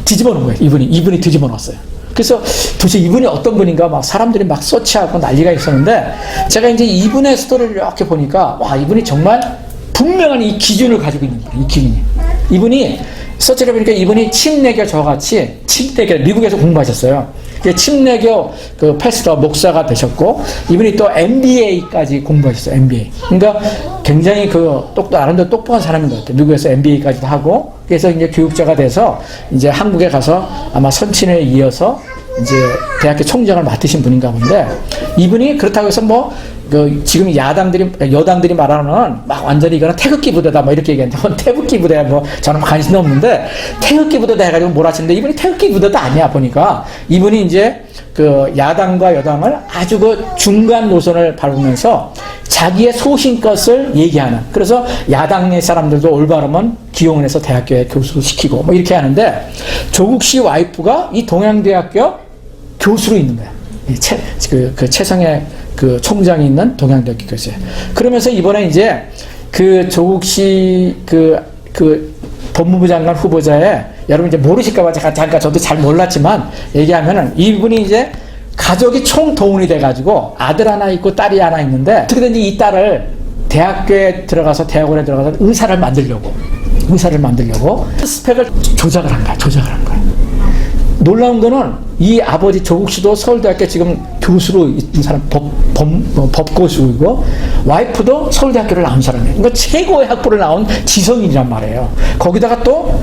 뒤집어 놓은 거예요. 이분이 뒤집어 놨어요. 그래서 도대체 이분이 어떤 분인가 막 사람들이 막 서치하고 난리가 있었는데 제가 이제 이분의 스토리를 이렇게 보니까 와, 이분이 정말 분명한 이 기준을 가지고 있는 거예요. 이 기준이. 이분이 서치를 해보니까 이분이 침례교 저같이 침례교 미국에서 공부하셨어요. 침례교 그 패스터 목사가 되셨고 이분이 또 MBA까지 공부하셨어요. MBA. 그러니까 굉장히 나름대로 똑똑한 사람인 것 같아요. 미국에서 MBA까지도 하고 그래서 이제 교육자가 돼서 이제 한국에 가서 아마 선친에 이어서 이제 대학교 총장을 맡으신 분인가 본데 이분이 그렇다고 해서 지금 여당들이 말하는 막 완전히 이거는 태극기 부대다 뭐 이렇게 얘기하는데 태극기 부대야 뭐 저는 관심도 없는데 태극기 부대다 해가지고 몰아치는데 이분이 태극기 부대도 아니야 보니까 이분이 이제 야당과 여당을 아주 중간 노선을 밟으면서 자기의 소신껏을 얘기하는 그래서 야당의 사람들도 올바르면 기용을 해서 대학교에 교수로 시키고 뭐 이렇게 하는데 조국 씨 와이프가 이 동양대학교 교수로 있는 거야. 최성애 총장이 있는 동양대학교 교수예요. 그러면서 이번에 이제 조국 씨 법무부 장관 후보자에 여러분 이제 모르실까봐 잠깐 저도 잘 몰랐지만 얘기하면은 이분이 이제 가족이 총동원이 돼가지고 아들 하나 있고 딸이 하나 있는데 어떻게든지 이 딸을 대학원에 들어가서 의사를 만들려고 스펙을 조작을 한 거야. 놀라운 거는 이 아버지 조국 씨도 서울대학교 지금 교수로 있는 사람 법고수이고 와이프도 서울대학교를 나온 사람이에요. 그러니까 최고의 학부를 나온 지성인이란 말이에요. 거기다가 또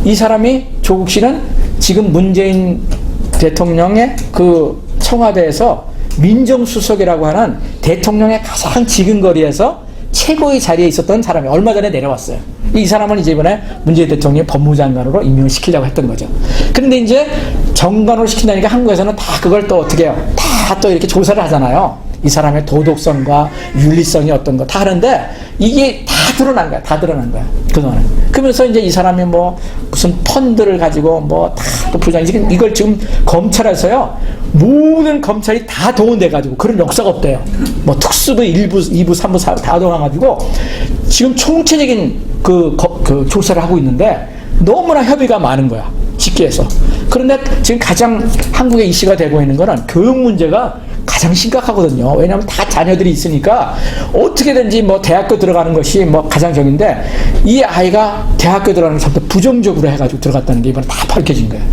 이 사람이 조국 씨는 지금 문재인 대통령의 청와대에서 민정수석이라고 하는 대통령의 가장 지근거리에서 최고의 자리에 있었던 사람이 얼마 전에 내려왔어요. 이 사람은 이제 이번에 문재인 대통령이 법무부 장관으로 임명을 시키려고 했던 거죠. 그런데 이제 정관으로 시킨다니까 한국에서는 다 그걸 또 어떻게 해요? 다 또 이렇게 조사를 하잖아요. 이 사람의 도덕성과 윤리성이 어떤 거 다 하는데 이게 다 드러난 거야. 그동안에. 그러면서 이제 이 사람이 무슨 펀드를 가지고 다 또 부장, 이걸 지금 검찰에서요, 모든 검찰이 다 동원돼가지고 그런 역사가 없대요. 특수부 1부, 2부, 3부, 4부 다 동원해가지고 지금 총체적인 조사를 하고 있는데 너무나 협의가 많은 거야. 쉽게 해서. 그런데 지금 가장 한국에 이슈가 되고 있는 거는 교육 문제가 가장 심각하거든요. 왜냐하면 다 자녀들이 있으니까 어떻게든지 대학교 들어가는 것이 가장 적인데 이 아이가 대학교 들어가는 걸 전부 부정적으로 해가지고 들어갔다는 게 이번에 다 밝혀진 거예요.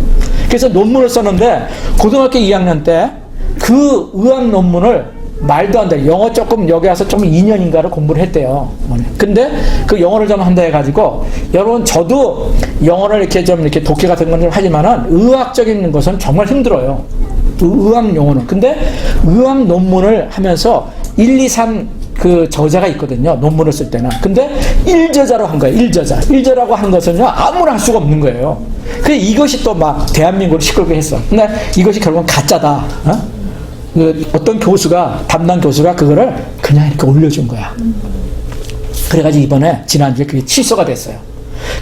그래서 논문을 썼는데 고등학교 2학년 때 그 의학 논문을 말도 안 돼. 영어 조금 여기 와서 좀 2년인가를 공부를 했대요. 근데 그 영어를 좀 한다 해가지고 여러분 저도 영어를 이렇게 독해 같은 건 좀 하지만은 의학적인 것은 정말 힘들어요. 의학 용어는. 근데 의학 논문을 하면서 1, 2, 3 저자가 있거든요. 논문을 쓸 때는. 근데 1저자로 한 거예요. 1저라고 한 것은요, 아무나 할 수가 없는 거예요. 이것이 또 대한민국을 시끄럽게 했어. 근데 이것이 결국은 가짜다. 어떤 담당 교수가 그거를 그냥 이렇게 올려준 거야. 그래가지고 이번에 지난주에 그게 취소가 됐어요.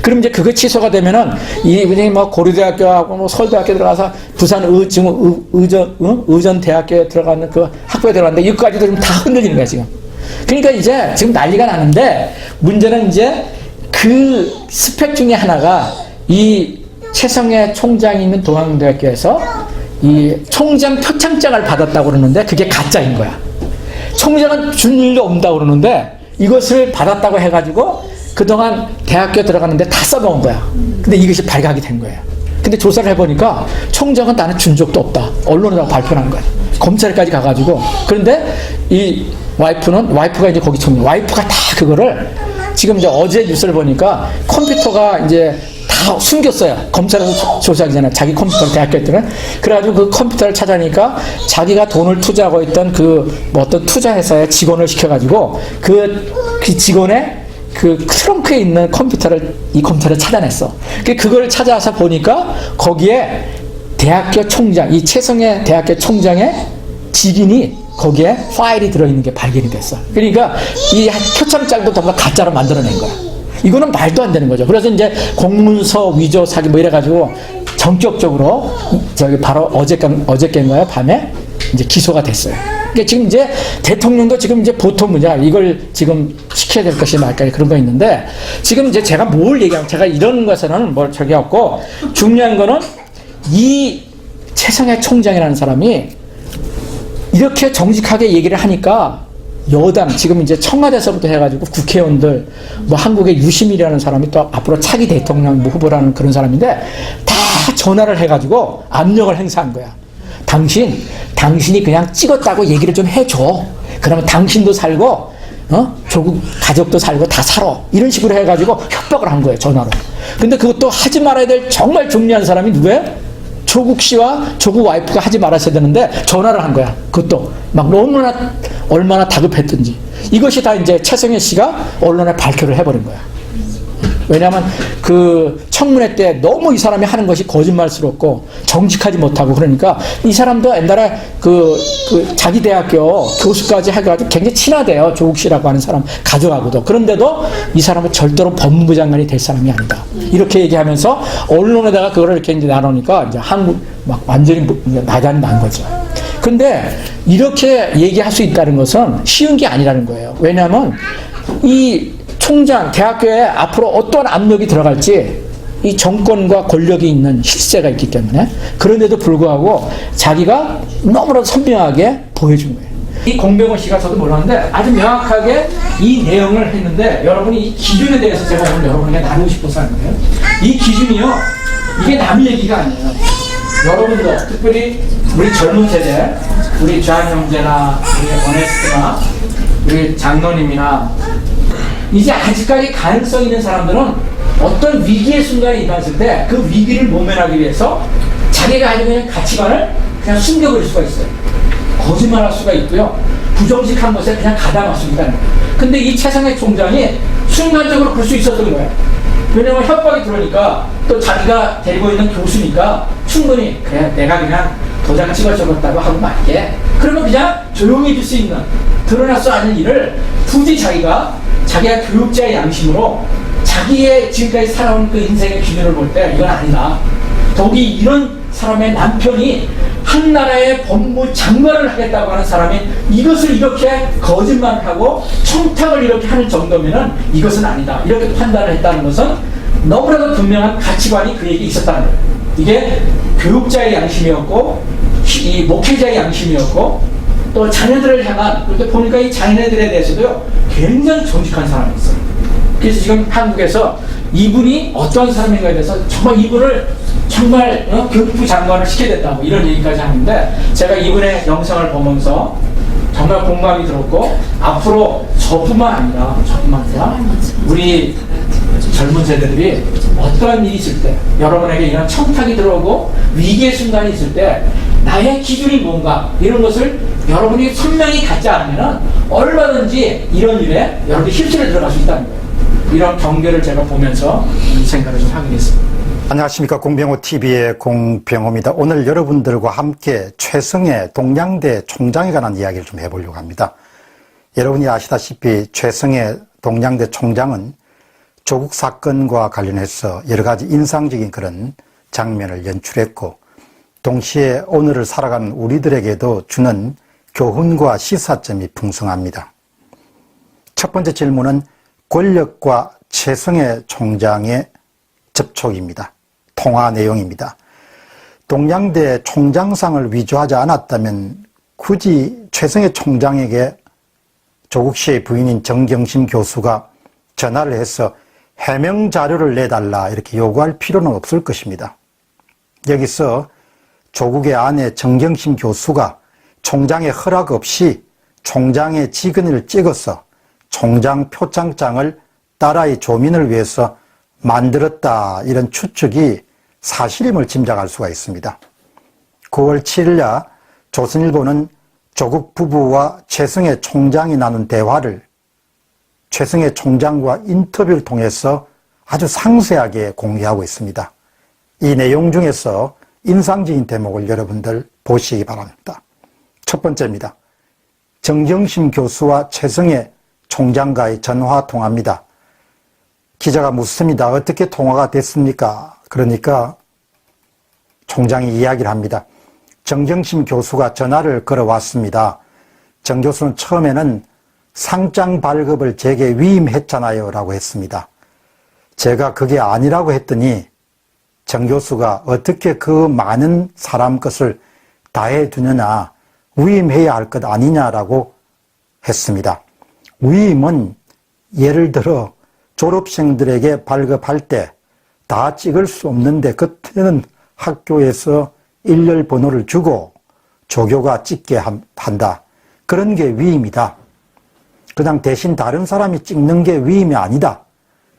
그럼 이제 그거 취소가 되면은 이분이 고려대학교하고 서울대학교 들어가서 부산 의전대학교에 들어가는 학부에 들어갔는데 이거까지도 지금 다 흔들리는 거야, 지금. 그러니까 이제 지금 난리가 나는데 문제는 이제 그 스펙 중에 하나가 이 최성애 총장이 있는 동양대학교에서 이 총장 표창장을 받았다고 그러는데 그게 가짜인 거야. 총장은 준 일도 없다고 그러는데 이것을 받았다고 해가지고 그동안 대학교 들어갔는데 다 써먹은 거야. 근데 이것이 발각이 된 거예요. 근데 조사를 해보니까 총장은 나는 준 적도 없다. 언론에다가 발표를 한 거야. 검찰까지 가가지고. 그런데 이 와이프가 이제 거기 총장, 와이프가 다 그거를 지금 이제 어제 뉴스를 보니까 컴퓨터가 이제 다 숨겼어요. 검찰에서 조사하기 전에 자기 컴퓨터를 대학교 때는. 그래가지고 그 컴퓨터를 찾아니까 자기가 돈을 투자하고 있던 어떤 투자회사에 직원을 시켜가지고 그 직원의 트렁크에 있는 이 컴퓨터를 찾아냈어. 그걸 찾아서 보니까 거기에 대학교 총장, 이 최성애 대학교 총장의 직인이 거기에 파일이 들어있는 게 발견이 됐어. 그러니까 이 표창장도 전부 가짜로 만들어낸 거야. 이거는 말도 안 되는 거죠. 그래서 이제 공문서 위조 사기 이래가지고 전격적으로 바로 어저께인가요? 밤에 이제 기소가 됐어요. 그러니까 지금 이제 대통령도 지금 이제 보통 뭐냐 이걸 지금 시켜야 될 것이 말까 그런 거 있는데 지금 이제 제가 뭘 얘기하면 제가 이런 것에는 뭘 저기 없고 중요한 거는 이 최성해 총장이라는 사람이 이렇게 정직하게 얘기를 하니까 여당 지금 이제 청와대에서부터 해가지고 국회의원들 뭐 한국의 유시민이라는 사람이 또 앞으로 차기 대통령 후보라는 그런 사람인데 다 전화를 해가지고 압력을 행사한 거야. 당신이 그냥 찍었다고 얘기를 좀 해줘. 그러면 당신도 살고, 조국 가족도 살고 다 살아. 이런 식으로 해가지고 협박을 한 거예요, 전화로. 근데 그것도 하지 말아야 될 정말 중요한 사람이 누구예요? 조국 씨와 조국 와이프가 하지 말았어야 되는데 전화를 한 거야. 그것도 막 얼마나 다급했든지. 이것이 다 이제 최성해 씨가 언론에 발표를 해버린 거야. 왜냐하면 그 청문회 때 너무 이 사람이 하는 것이 거짓말스럽고 정직하지 못하고 그러니까 이 사람도 옛날에 그 자기 대학교 교수까지 해가지고 굉장히 친하대요. 조국 씨라고 하는 사람 가져가고도. 그런데도 이 사람은 절대로 법무부 장관이 될 사람이 아니다. 이렇게 얘기하면서 언론에다가 그거를 이렇게 이제 나누니까 이제 한국 막 완전히 나단이 난 거죠. 근데 이렇게 얘기할 수 있다는 것은 쉬운 게 아니라는 거예요. 왜냐하면 이 총장, 대학교에 앞으로 어떠한 압력이 들어갈지 이 정권과 권력이 있는 실세가 있기 때문에 그런데도 불구하고 자기가 너무나도 선명하게 보여준 거예요. 이 공병호 씨가 저도 몰랐는데 아주 명확하게 이 내용을 했는데 여러분이 이 기준에 대해서 제가 오늘 여러분에게 나누고 싶어서 하는 거예요. 이 기준이요. 이게 남 얘기가 아니에요. 여러분도 특별히 우리 젊은 세대, 우리 좌한 형제나 우리 어네스트나 우리 장로님이나 이제 아직까지 가능성 있는 사람들은 어떤 위기의 순간이 일어났을 때 그 위기를 모면하기 위해서 자기가 가지고 있는 가치관을 그냥 숨겨버릴 수가 있어요. 거짓말할 수가 있고요. 부정직한 것에 그냥 가담할 수 있다는 거예요. 근데 이 최성해 총장이 순간적으로 그럴 수 있었던 거예요. 왜냐면 협박이 들어오니까 또 자기가 데리고 있는 교수니까 충분히 그래 내가 그냥 도장 찍어 적었다고 하고 말게. 그러면 그냥 조용히 해줄 수 있는 드러날 수 않는 일을 굳이 자기가 교육자의 양심으로 자기의 지금까지 살아온 그 인생의 기준을 볼 때 이건 아니다. 더욱이 이런 사람의 남편이 한 나라의 법무 장관을 하겠다고 하는 사람이 이것을 이렇게 거짓말을 하고 청탁을 이렇게 하는 정도면은 이것은 아니다. 이렇게 판단을 했다는 것은 너무나도 분명한 가치관이 그에게 있었다는 거예요. 이게 교육자의 양심이었고 이 목회자의 양심이었고 또 자녀들을 향한 그렇게 보니까 이 자녀들에 대해서도요 굉장히 정직한 사람이 있어요. 그래서 지금 한국에서 이분이 어떤 사람인가에 대해서 정말 이분을 정말 교육부 장관을 시켜야 된다고 이런 얘기까지 하는데 제가 이분의 영상을 보면서 정말 공감이 들었고 앞으로 저뿐만 아니라 우리 젊은 세대들이 어떠한 일이 있을 때 여러분에게 이런 청탁이 들어오고 위기의 순간이 있을 때 나의 기준이 뭔가 이런 것을 여러분이 선명히 갖지 않으면 얼마든지 이런 일에 여러분이 휩쓸려 들어갈 수 있다는 거예요. 이런 경계를 제가 보면서 이 생각을 좀 하게 됐습니다. 안녕하십니까. 공병호TV의 공병호입니다. 오늘 여러분들과 함께 최성해 동양대 총장에 관한 이야기를 좀 해보려고 합니다. 여러분이 아시다시피 최성해 동양대 총장은 조국 사건과 관련해서 여러 가지 인상적인 그런 장면을 연출했고 동시에 오늘을 살아가는 우리들에게도 주는 교훈과 시사점이 풍성합니다. 첫 번째 질문은 권력과 최성해 총장의 접촉입니다. 통화 내용입니다. 동양대 총장상을 위조하지 않았다면 굳이 최성해 총장에게 조국 씨의 부인인 정경심 교수가 전화를 해서 해명 자료를 내달라 이렇게 요구할 필요는 없을 것입니다. 여기서 조국의 아내 정경심 교수가 총장의 허락 없이 총장의 직언을 찍어서 총장 표창장을 딸아이 조민을 위해서 만들었다 이런 추측이 사실임을 짐작할 수가 있습니다. 9월 7일날 조선일보는 조국 부부와 최성해 총장이 나눈 대화를 최성해 총장과 인터뷰를 통해서 아주 상세하게 공개하고 있습니다. 이 내용 중에서 인상적인 대목을 여러분들 보시기 바랍니다. 첫 번째입니다. 정경심 교수와 최성해 총장과의 전화 통화입니다. 기자가 묻습니다. 어떻게 통화가 됐습니까? 그러니까 총장이 이야기를 합니다. 정경심 교수가 전화를 걸어왔습니다. 정 교수는 처음에는 상장 발급을 제게 위임했잖아요 라고 했습니다. 제가 그게 아니라고 했더니 정 교수가 어떻게 그 많은 사람 것을 다 해두느냐, 위임해야 할 것 아니냐라고 했습니다. 위임은 예를 들어 졸업생들에게 발급할 때 다 찍을 수 없는데 그때는 학교에서 일렬 번호를 주고 조교가 찍게 한다. 그런 게 위임이다. 그냥 대신 다른 사람이 찍는 게 위임이 아니다.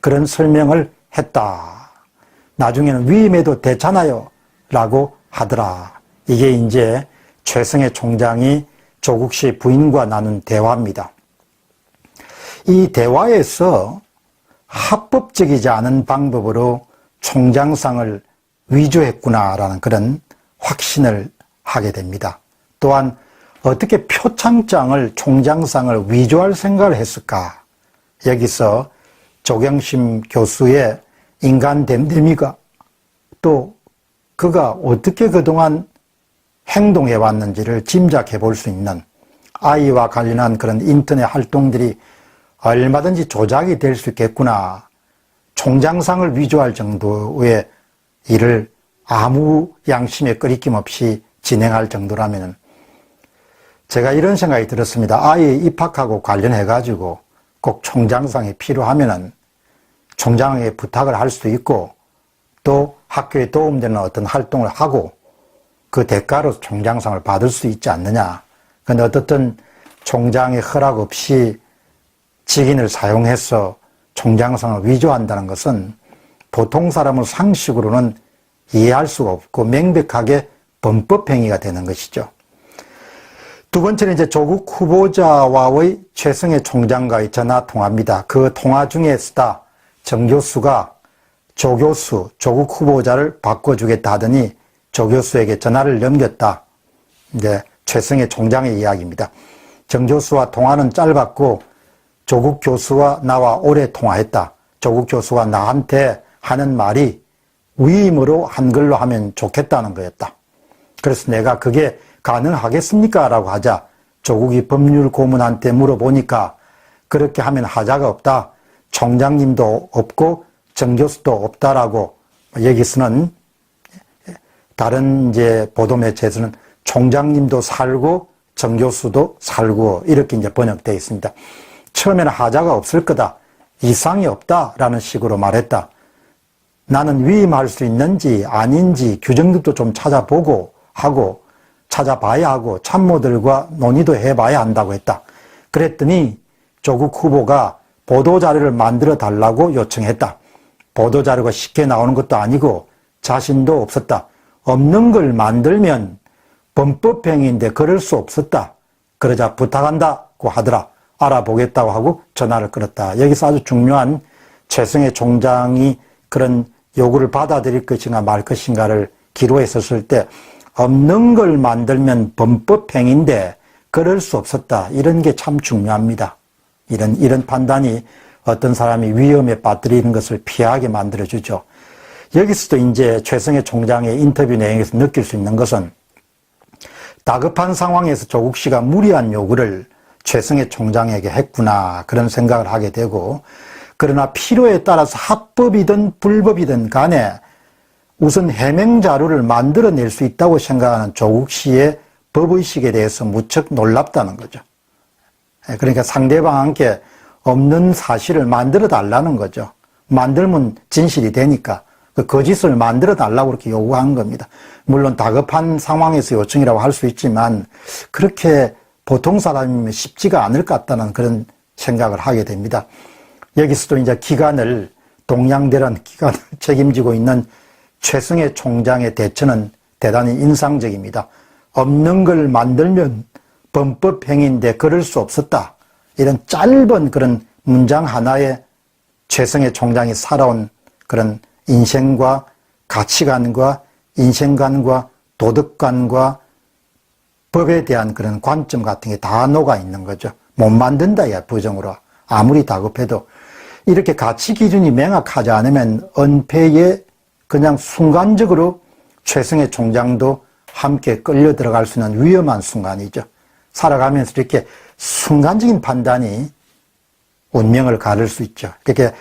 그런 설명을 했다. 나중에는 위임해도 되잖아요 라고 하더라. 이게 이제 최승해 총장이 조국 씨 부인과 나눈 대화입니다. 이 대화에서 합법적이지 않은 방법으로 총장상을 위조했구나라는 그런 확신을 하게 됩니다. 또한 어떻게 표창장을 총장상을 위조할 생각을 했을까? 여기서 조경심 교수의 인간 됨됨이가 또 그가 어떻게 그동안 행동해 왔는지를 짐작해 볼 수 있는 아이와 관련한 그런 인터넷 활동들이 얼마든지 조작이 될 수 있겠구나. 총장상을 위조할 정도의 일을 아무 양심에 끄리낌 없이 진행할 정도라면 제가 이런 생각이 들었습니다. 아이 입학하고 관련해 가지고 꼭 총장상이 필요하면은 총장에게 부탁을 할 수도 있고 또 학교에 도움되는 어떤 활동을 하고 그 대가로 총장상을 받을 수 있지 않느냐. 그런데 어떻든 총장의 허락 없이 직인을 사용해서 총장상을 위조한다는 것은 보통 사람을 상식으로는 이해할 수가 없고 명백하게 범법행위가 되는 것이죠. 두 번째는 이제 조국 후보자와의 최승해 총장과의 전화 통화입니다. 그 통화 중에 쓰다 정 교수가 조 교수, 조국 후보자를 바꿔주겠다 하더니 조 교수에게 전화를 넘겼다. 이제 최승해 총장의 이야기입니다. 정 교수와 통화는 짧았고 조국 교수와 나와 오래 통화했다. 조국 교수가 나한테 하는 말이 위임으로 한글로 하면 좋겠다는 거였다. 그래서 내가 그게 가능하겠습니까? 라고 하자 조국이 법률 고문한테 물어보니까 그렇게 하면 하자가 없다. 총장님도 없고 정 교수도 없다라고 여기서는 다른 이제 보도매체에서는 총장님도 살고 정 교수도 살고 이렇게 이제 번역되어 있습니다. 처음에는 하자가 없을 거다. 이상이 없다라는 식으로 말했다. 나는 위임할 수 있는지 아닌지 규정들도 좀 찾아보고 하고 찾아봐야 하고 참모들과 논의도 해봐야 한다고 했다. 그랬더니 조국 후보가 보도자료를 만들어 달라고 요청했다. 보도자료가 쉽게 나오는 것도 아니고 자신도 없었다. 없는 걸 만들면 범법행위인데 그럴 수 없었다. 그러자 부탁한다고 하더라. 알아보겠다고 하고 전화를 끊었다. 여기서 아주 중요한 최승해 총장이 그런 요구를 받아들일 것인가 말 것인가를 기로에 섰을 때 없는 걸 만들면 범법행위인데 그럴 수 없었다. 이런 게 참 중요합니다. 이런 판단이 어떤 사람이 위험에 빠뜨리는 것을 피하게 만들어주죠. 여기서도 이제 최승해 총장의 인터뷰 내용에서 느낄 수 있는 것은 다급한 상황에서 조국 씨가 무리한 요구를 최승해 총장에게 했구나 그런 생각을 하게 되고 그러나 필요에 따라서 합법이든 불법이든 간에 우선 해명 자료를 만들어낼 수 있다고 생각하는 조국 씨의 법의식에 대해서 무척 놀랍다는 거죠. 그러니까 상대방한테 없는 사실을 만들어 달라는 거죠. 만들면 진실이 되니까 그 거짓을 만들어 달라고 그렇게 요구한 겁니다. 물론 다급한 상황에서 요청이라고 할 수 있지만 그렇게 보통 사람이면 쉽지가 않을 것 같다는 그런 생각을 하게 됩니다. 여기서도 이제 기간을 동양대란 기간을 책임지고 있는 최승해 총장의 대처는 대단히 인상적입니다. 없는 걸 만들면 범법행위인데 그럴 수 없었다. 이런 짧은 그런 문장 하나에 최승해 총장이 살아온 그런 인생과 가치관과 인생관과 도덕관과 법에 대한 그런 관점 같은 게 다 녹아 있는 거죠. 못 만든다, 야, 부정으로. 아무리 다급해도. 이렇게 가치 기준이 명확하지 않으면 은폐에 그냥 순간적으로 최승해 총장도 함께 끌려 들어갈 수 있는 위험한 순간이죠. 살아가면서 이렇게 순간적인 판단이 운명을 가를 수 있죠. 그렇게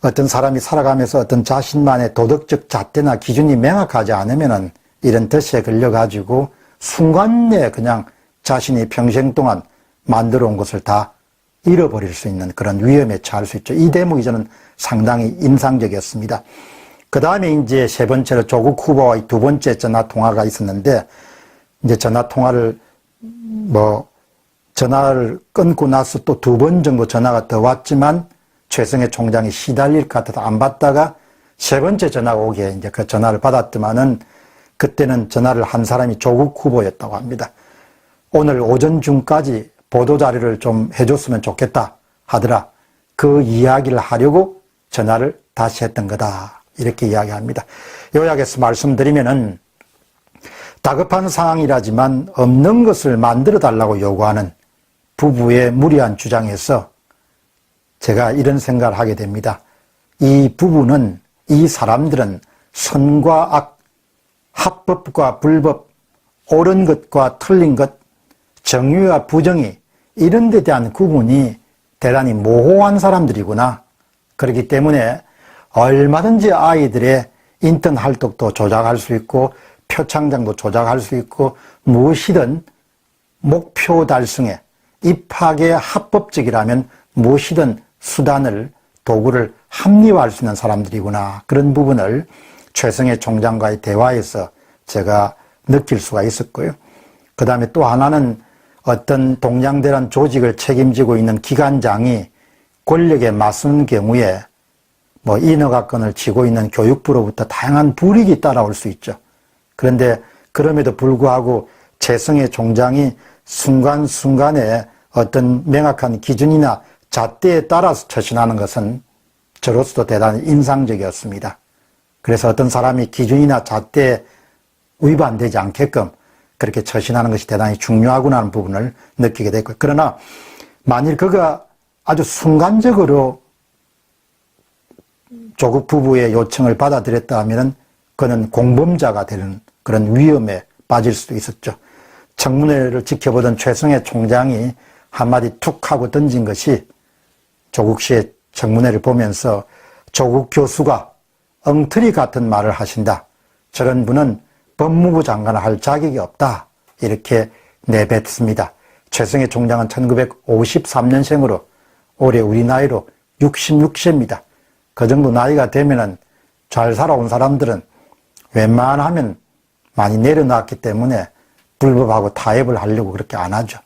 어떤 사람이 살아가면서 어떤 자신만의 도덕적 잣대나 기준이 명확하지 않으면은 이런 덫에 걸려가지고 순간에 그냥 자신이 평생 동안 만들어 온 것을 다 잃어버릴 수 있는 그런 위험에 처할 수 있죠. 이 대목이 저는 상당히 인상적이었습니다. 그 다음에 이제 세 번째로 조국 후보와의 두 번째 전화 통화가 있었는데, 이제 전화 통화를 전화를 끊고 나서 또 두 번 정도 전화가 더 왔지만 최성해 총장이 시달릴 것 같아서 안 받다가 세 번째 전화가 오게 이제 그 전화를 받았더만은 그때는 전화를 한 사람이 조국 후보였다고 합니다. 오늘 오전 중까지 보도자료를 좀 해줬으면 좋겠다 하더라. 그 이야기를 하려고 전화를 다시 했던 거다. 이렇게 이야기합니다. 요약해서 말씀드리면은 다급한 상황이라지만 없는 것을 만들어 달라고 요구하는 부부의 무리한 주장에서 제가 이런 생각을 하게 됩니다. 이 부부는, 이 사람들은 선과 악, 합법과 불법, 옳은 것과 틀린 것, 정의와 부정의 이런 데 대한 구분이 대단히 모호한 사람들이구나. 그렇기 때문에 얼마든지 아이들의 인턴 활동도 조작할 수 있고 표창장도 조작할 수 있고 무엇이든 목표 달성에 입학에 합법적이라면 무엇이든 수단을 도구를 합리화할 수 있는 사람들이구나. 그런 부분을 최성해 총장과의 대화에서 제가 느낄 수가 있었고요. 그 다음에 또 하나는 어떤 동양대란 조직을 책임지고 있는 기관장이 권력에 맞서는 경우에 인허가권을 쥐고 있는 교육부로부터 다양한 불이익이 따라올 수 있죠. 그런데 그럼에도 불구하고 최성해 총장이 순간순간에 어떤 명확한 기준이나 잣대에 따라서 처신하는 것은 저로서도 대단히 인상적이었습니다. 그래서 어떤 사람이 기준이나 잣대에 위반되지 않게끔 그렇게 처신하는 것이 대단히 중요하구나 하는 부분을 느끼게 됐고요. 그러나 만일 그가 아주 순간적으로 조국 부부의 요청을 받아들였다 하면은 그는 공범자가 되는 그런 위험에 빠질 수도 있었죠. 청문회를 지켜보던 최성해 총장이 한마디 툭 하고 던진 것이 조국 씨의 청문회를 보면서 조국 교수가 엉터리 같은 말을 하신다. 저런 분은 법무부 장관을 할 자격이 없다. 이렇게 내뱉습니다. 최성해 총장은 1953년생으로 올해 우리 나이로 66세입니다. 그 정도 나이가 되면은 잘 살아온 사람들은 웬만하면 많이 내려놨기 때문에 불법하고 타협을 하려고 그렇게 안 하죠.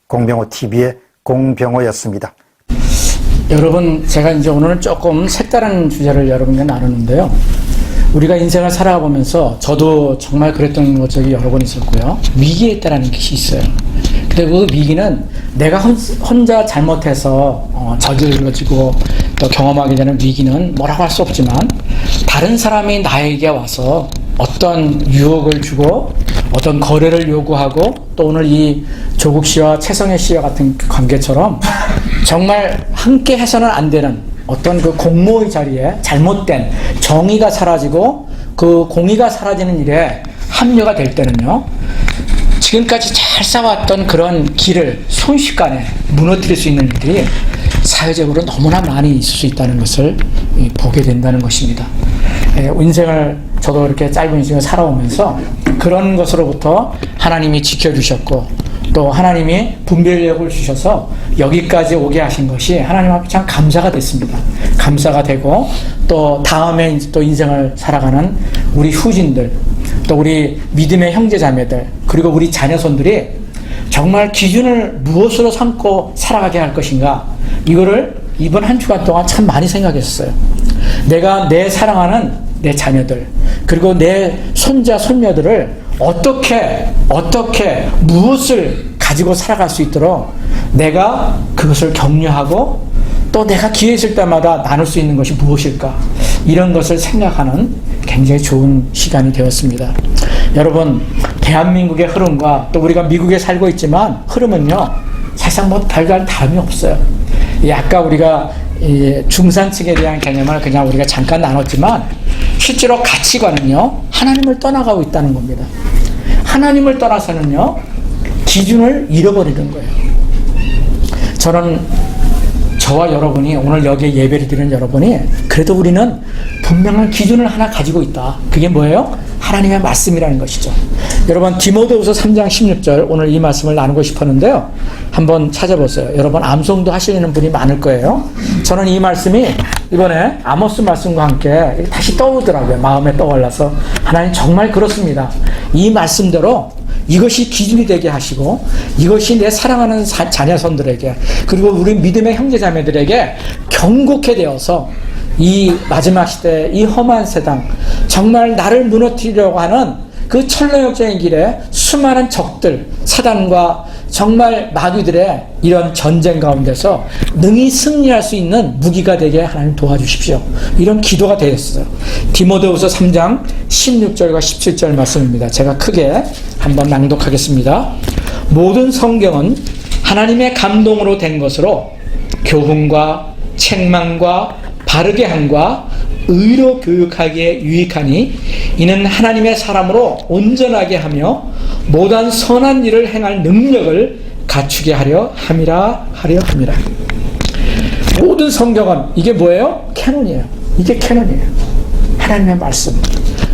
공병호 TV의 공병호였습니다. 여러분, 제가 이제 오늘은 조금 색다른 주제를 여러분과 나누는데요. 우리가 인생을 살아가보면서 저도 정말 그랬던 적이 여러 번 있었고요. 위기에 있다라는 것이 있어요. 근데 그 위기는 내가 혼자 잘못해서 저질러지고 또 경험하게 되는 위기는 뭐라고 할 수 없지만 다른 사람이 나에게 와서 어떤 유혹을 주고 어떤 거래를 요구하고 또 오늘 이 조국 씨와 최성해 씨와 같은 관계처럼 정말 함께 해서는 안 되는 어떤 그 공모의 자리에 잘못된 정의가 사라지고 그 공의가 사라지는 일에 합류가 될 때는요, 지금까지 잘 쌓아왔던 그런 길을 순식간에 무너뜨릴 수 있는 일들이 사회적으로 너무나 많이 있을 수 있다는 것을 보게 된다는 것입니다. 인생을 저도 이렇게 짧은 인생을 살아오면서 그런 것으로부터 하나님이 지켜주셨고 또 하나님이 분별력을 주셔서 여기까지 오게 하신 것이 하나님 앞에 참 감사가 됐습니다. 감사가 되고 또 다음에 또 인생을 살아가는 우리 후진들 또 우리 믿음의 형제자매들 그리고 우리 자녀손들이 정말 기준을 무엇으로 삼고 살아가게 할 것인가, 이거를 이번 한 주간 동안 참 많이 생각했어요. 내가 내 사랑하는 내 자녀들 그리고 내 손자 손녀들을 어떻게 무엇을 가지고 살아갈 수 있도록 내가 그것을 격려하고 또 내가 기회 있을 때마다 나눌 수 있는 것이 무엇일까, 이런 것을 생각하는 굉장히 좋은 시간이 되었습니다. 여러분, 대한민국의 흐름과 또 우리가 미국에 살고 있지만 흐름은요 사실상 별다른 다름이 없어요. 아까 우리가 중산층에 대한 개념을 그냥 우리가 잠깐 나눴지만 실제로 가치관은요 하나님을 떠나가고 있다는 겁니다. 하나님을 떠나서는요, 기준을 잃어버리는 거예요. 저는 저와 여러분이, 오늘 여기에 예배를 드리는 여러분이, 그래도 우리는 분명한 기준을 하나 가지고 있다. 그게 뭐예요? 하나님의 말씀이라는 것이죠. 여러분, 디모데후서 3장 16절, 오늘 이 말씀을 나누고 싶었는데요, 한번 찾아보세요. 여러분, 암송도 하시는 분이 많을 거예요. 저는 이 말씀이 이번에 아모스 말씀과 함께 다시 떠오르더라고요. 마음에 떠올라서, 하나님 정말 그렇습니다. 이 말씀대로 이것이 기준이 되게 하시고, 이것이 내 사랑하는 자녀손들에게, 그리고 우리 믿음의 형제자매들에게 경고케 되어서 이 마지막 시대, 이 험한 세상, 정말 나를 무너뜨리려고 하는 그 천로역적인 길에 수많은 적들, 사단과 정말 마귀들의 이런 전쟁 가운데서 능히 승리할 수 있는 무기가 되게 하나님 도와주십시오. 이런 기도가 되었어요. 디모데후서 3장 16절과 17절 말씀입니다. 제가 크게 한번 낭독하겠습니다. 모든 성경은 하나님의 감동으로 된 것으로 교훈과 책망과 바르게 함과 의로 교육하기에 유익하니 이는 하나님의 사람으로 온전하게 하며 모든 선한 일을 행할 능력을 갖추게 하려 함이라. 모든 성경은 이게 뭐예요? 캐논이에요. 이게 캐논이에요. 하나님의 말씀.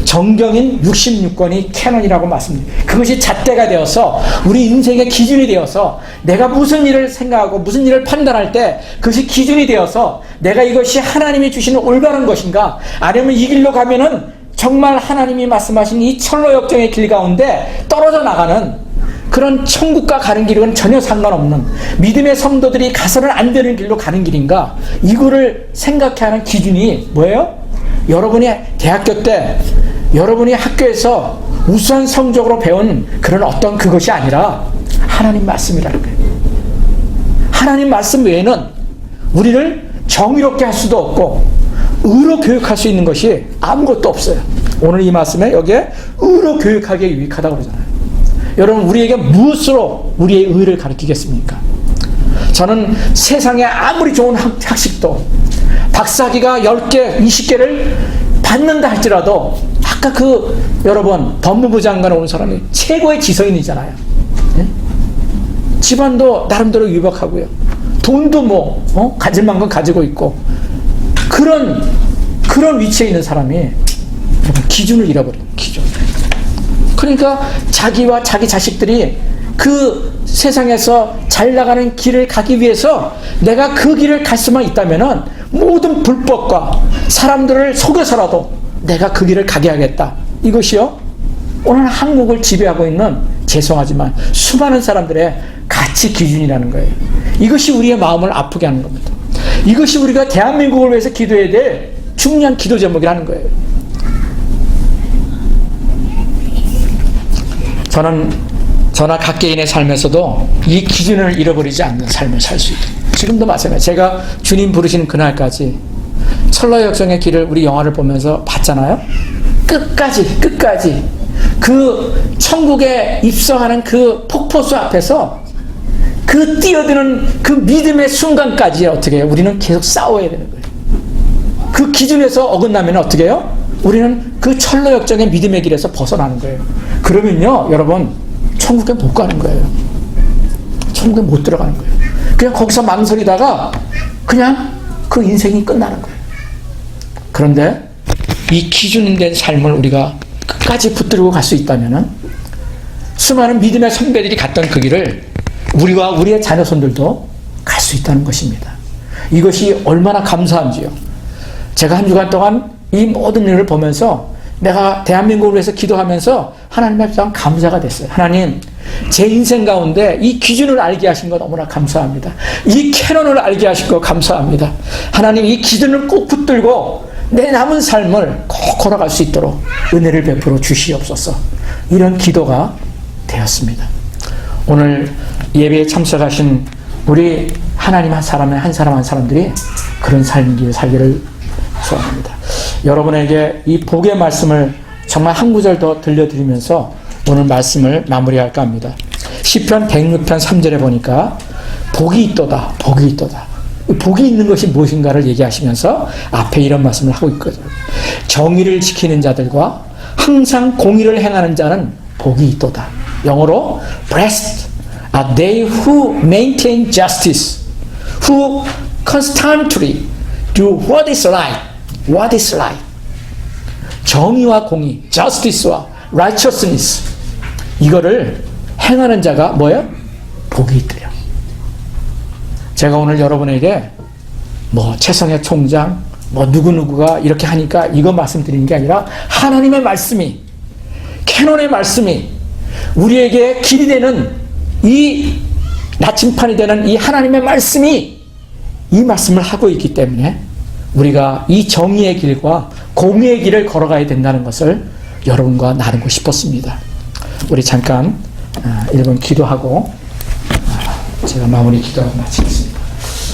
정경인 66권이 캐논이라고 말씀드립니다. 그것이 잣대가 되어서 우리 인생의 기준이 되어서 내가 무슨 일을 생각하고 무슨 일을 판단할 때 그것이 기준이 되어서 내가 이것이 하나님이 주시는 올바른 것인가, 아니면 이 길로 가면은 정말 하나님이 말씀하신 이 천로역정의 길 가운데 떨어져 나가는 그런 천국과 가는 길은 전혀 상관없는 믿음의 성도들이 가서는 안 되는 길로 가는 길인가, 이거를 생각해야 하는 기준이 뭐예요? 여러분이 대학교 때 여러분이 학교에서 우수한 성적으로 배운 그런 어떤 그것이 아니라 하나님 말씀이라는 거예요. 하나님 말씀 외에는 우리를 정의롭게 할 수도 없고 의로 교육할 수 있는 것이 아무것도 없어요. 오늘 이 말씀에 여기에 의로 교육하기에 유익하다고 그러잖아요. 여러분, 우리에게 무엇으로 우리의 의를 가르치겠습니까? 저는 세상에 아무리 좋은 학식도 박사학위가 10개, 20개를 받는다 할지라도 아까 여러분 법무부 장관에 온 사람이 최고의 지성인이잖아요. 네? 집안도 나름대로 유박하고요. 돈도 가질 만큼 가지고 있고, 그런 위치에 있는 사람이 기준을 잃어버려요. 기준. 그러니까 자기와 자기 자식들이 그 세상에서 잘 나가는 길을 가기 위해서 내가 그 길을 갈 수만 있다면은 모든 불법과 사람들을 속여서라도 내가 그 길을 가게 하겠다. 이것이요, 오늘 한국을 지배하고 있는, 죄송하지만 수많은 사람들의 가치 기준이라는 거예요. 이것이 우리의 마음을 아프게 하는 겁니다. 이것이 우리가 대한민국을 위해서 기도해야 될 중요한 기도 제목이라는 거예요. 저나 각개인의 삶에서도 이 기준을 잃어버리지 않는 삶을 살 수 있도록, 지금도 마찬가지예요. 제가 주님 부르신 그날까지 철로역정의 길을 우리 영화를 보면서 봤잖아요. 끝까지 그 천국에 입성하는 그 폭포수 앞에서 그 뛰어드는 그 믿음의 순간까지 어떻게 해요? 우리는 계속 싸워야 되는 거예요. 그 기준에서 어긋나면 어떻게 해요? 우리는 그 철로역정의 믿음의 길에서 벗어나는 거예요. 그러면요, 여러분, 천국에 못 가는 거예요. 천국에 못 들어가는 거예요. 그냥 거기서 망설이다가 그냥 그 인생이 끝나는 거예요. 그런데 이 기준된 삶을 우리가 끝까지 붙들고 갈 수 있다면은 수많은 믿음의 선배들이 갔던 그 길을 우리와 우리의 자녀손들도 갈 수 있다는 것입니다. 이것이 얼마나 감사한지요. 제가 한 주간 동안 이 모든 일을 보면서 내가 대한민국을 위해서 기도하면서 하나님 앞에 감사가 됐어요. 하나님, 제 인생 가운데 이 기준을 알게 하신 거 너무나 감사합니다. 이 캐논을 알게 하신 거 감사합니다. 하나님, 이 기준을 꼭 붙들고 내 남은 삶을 꼭 걸어갈 수 있도록 은혜를 베풀어 주시옵소서. 이런 기도가 되었습니다. 오늘 예배에 참석하신 우리 하나님 한 사람들이 그런 삶을 살기를 소원합니다. 여러분에게 이 복의 말씀을 정말 한 구절 더 들려드리면서 오늘 말씀을 마무리할까 합니다. 시편 106편 3절에 보니까 복이 있도다. 복이 있는 것이 무엇인가를 얘기하시면서 앞에 이런 말씀을 하고 있거든요. 정의를 지키는 자들과 항상 공의를 행하는 자는 복이 있도다. 영어로 blessed are they who maintain justice, who constantly do what is right. What is right? 정의와 공의, justice와 righteousness, 이거를 행하는 자가 뭐예요? 복이 있대요. 제가 오늘 여러분에게 뭐 최성해 총장, 뭐 누구누구가 이렇게 하니까 이거 말씀드리는 게 아니라 하나님의 말씀이, 캐논의 말씀이 우리에게 길이 되는 이 나침판이 되는 이 하나님의 말씀이 이 말씀을 하고 있기 때문에 우리가 이 정의의 길과 공의의 길을 걸어가야 된다는 것을 여러분과 나누고 싶었습니다. 우리 잠깐 1분 기도하고 제가 마무리 기도하고 마치겠습니다.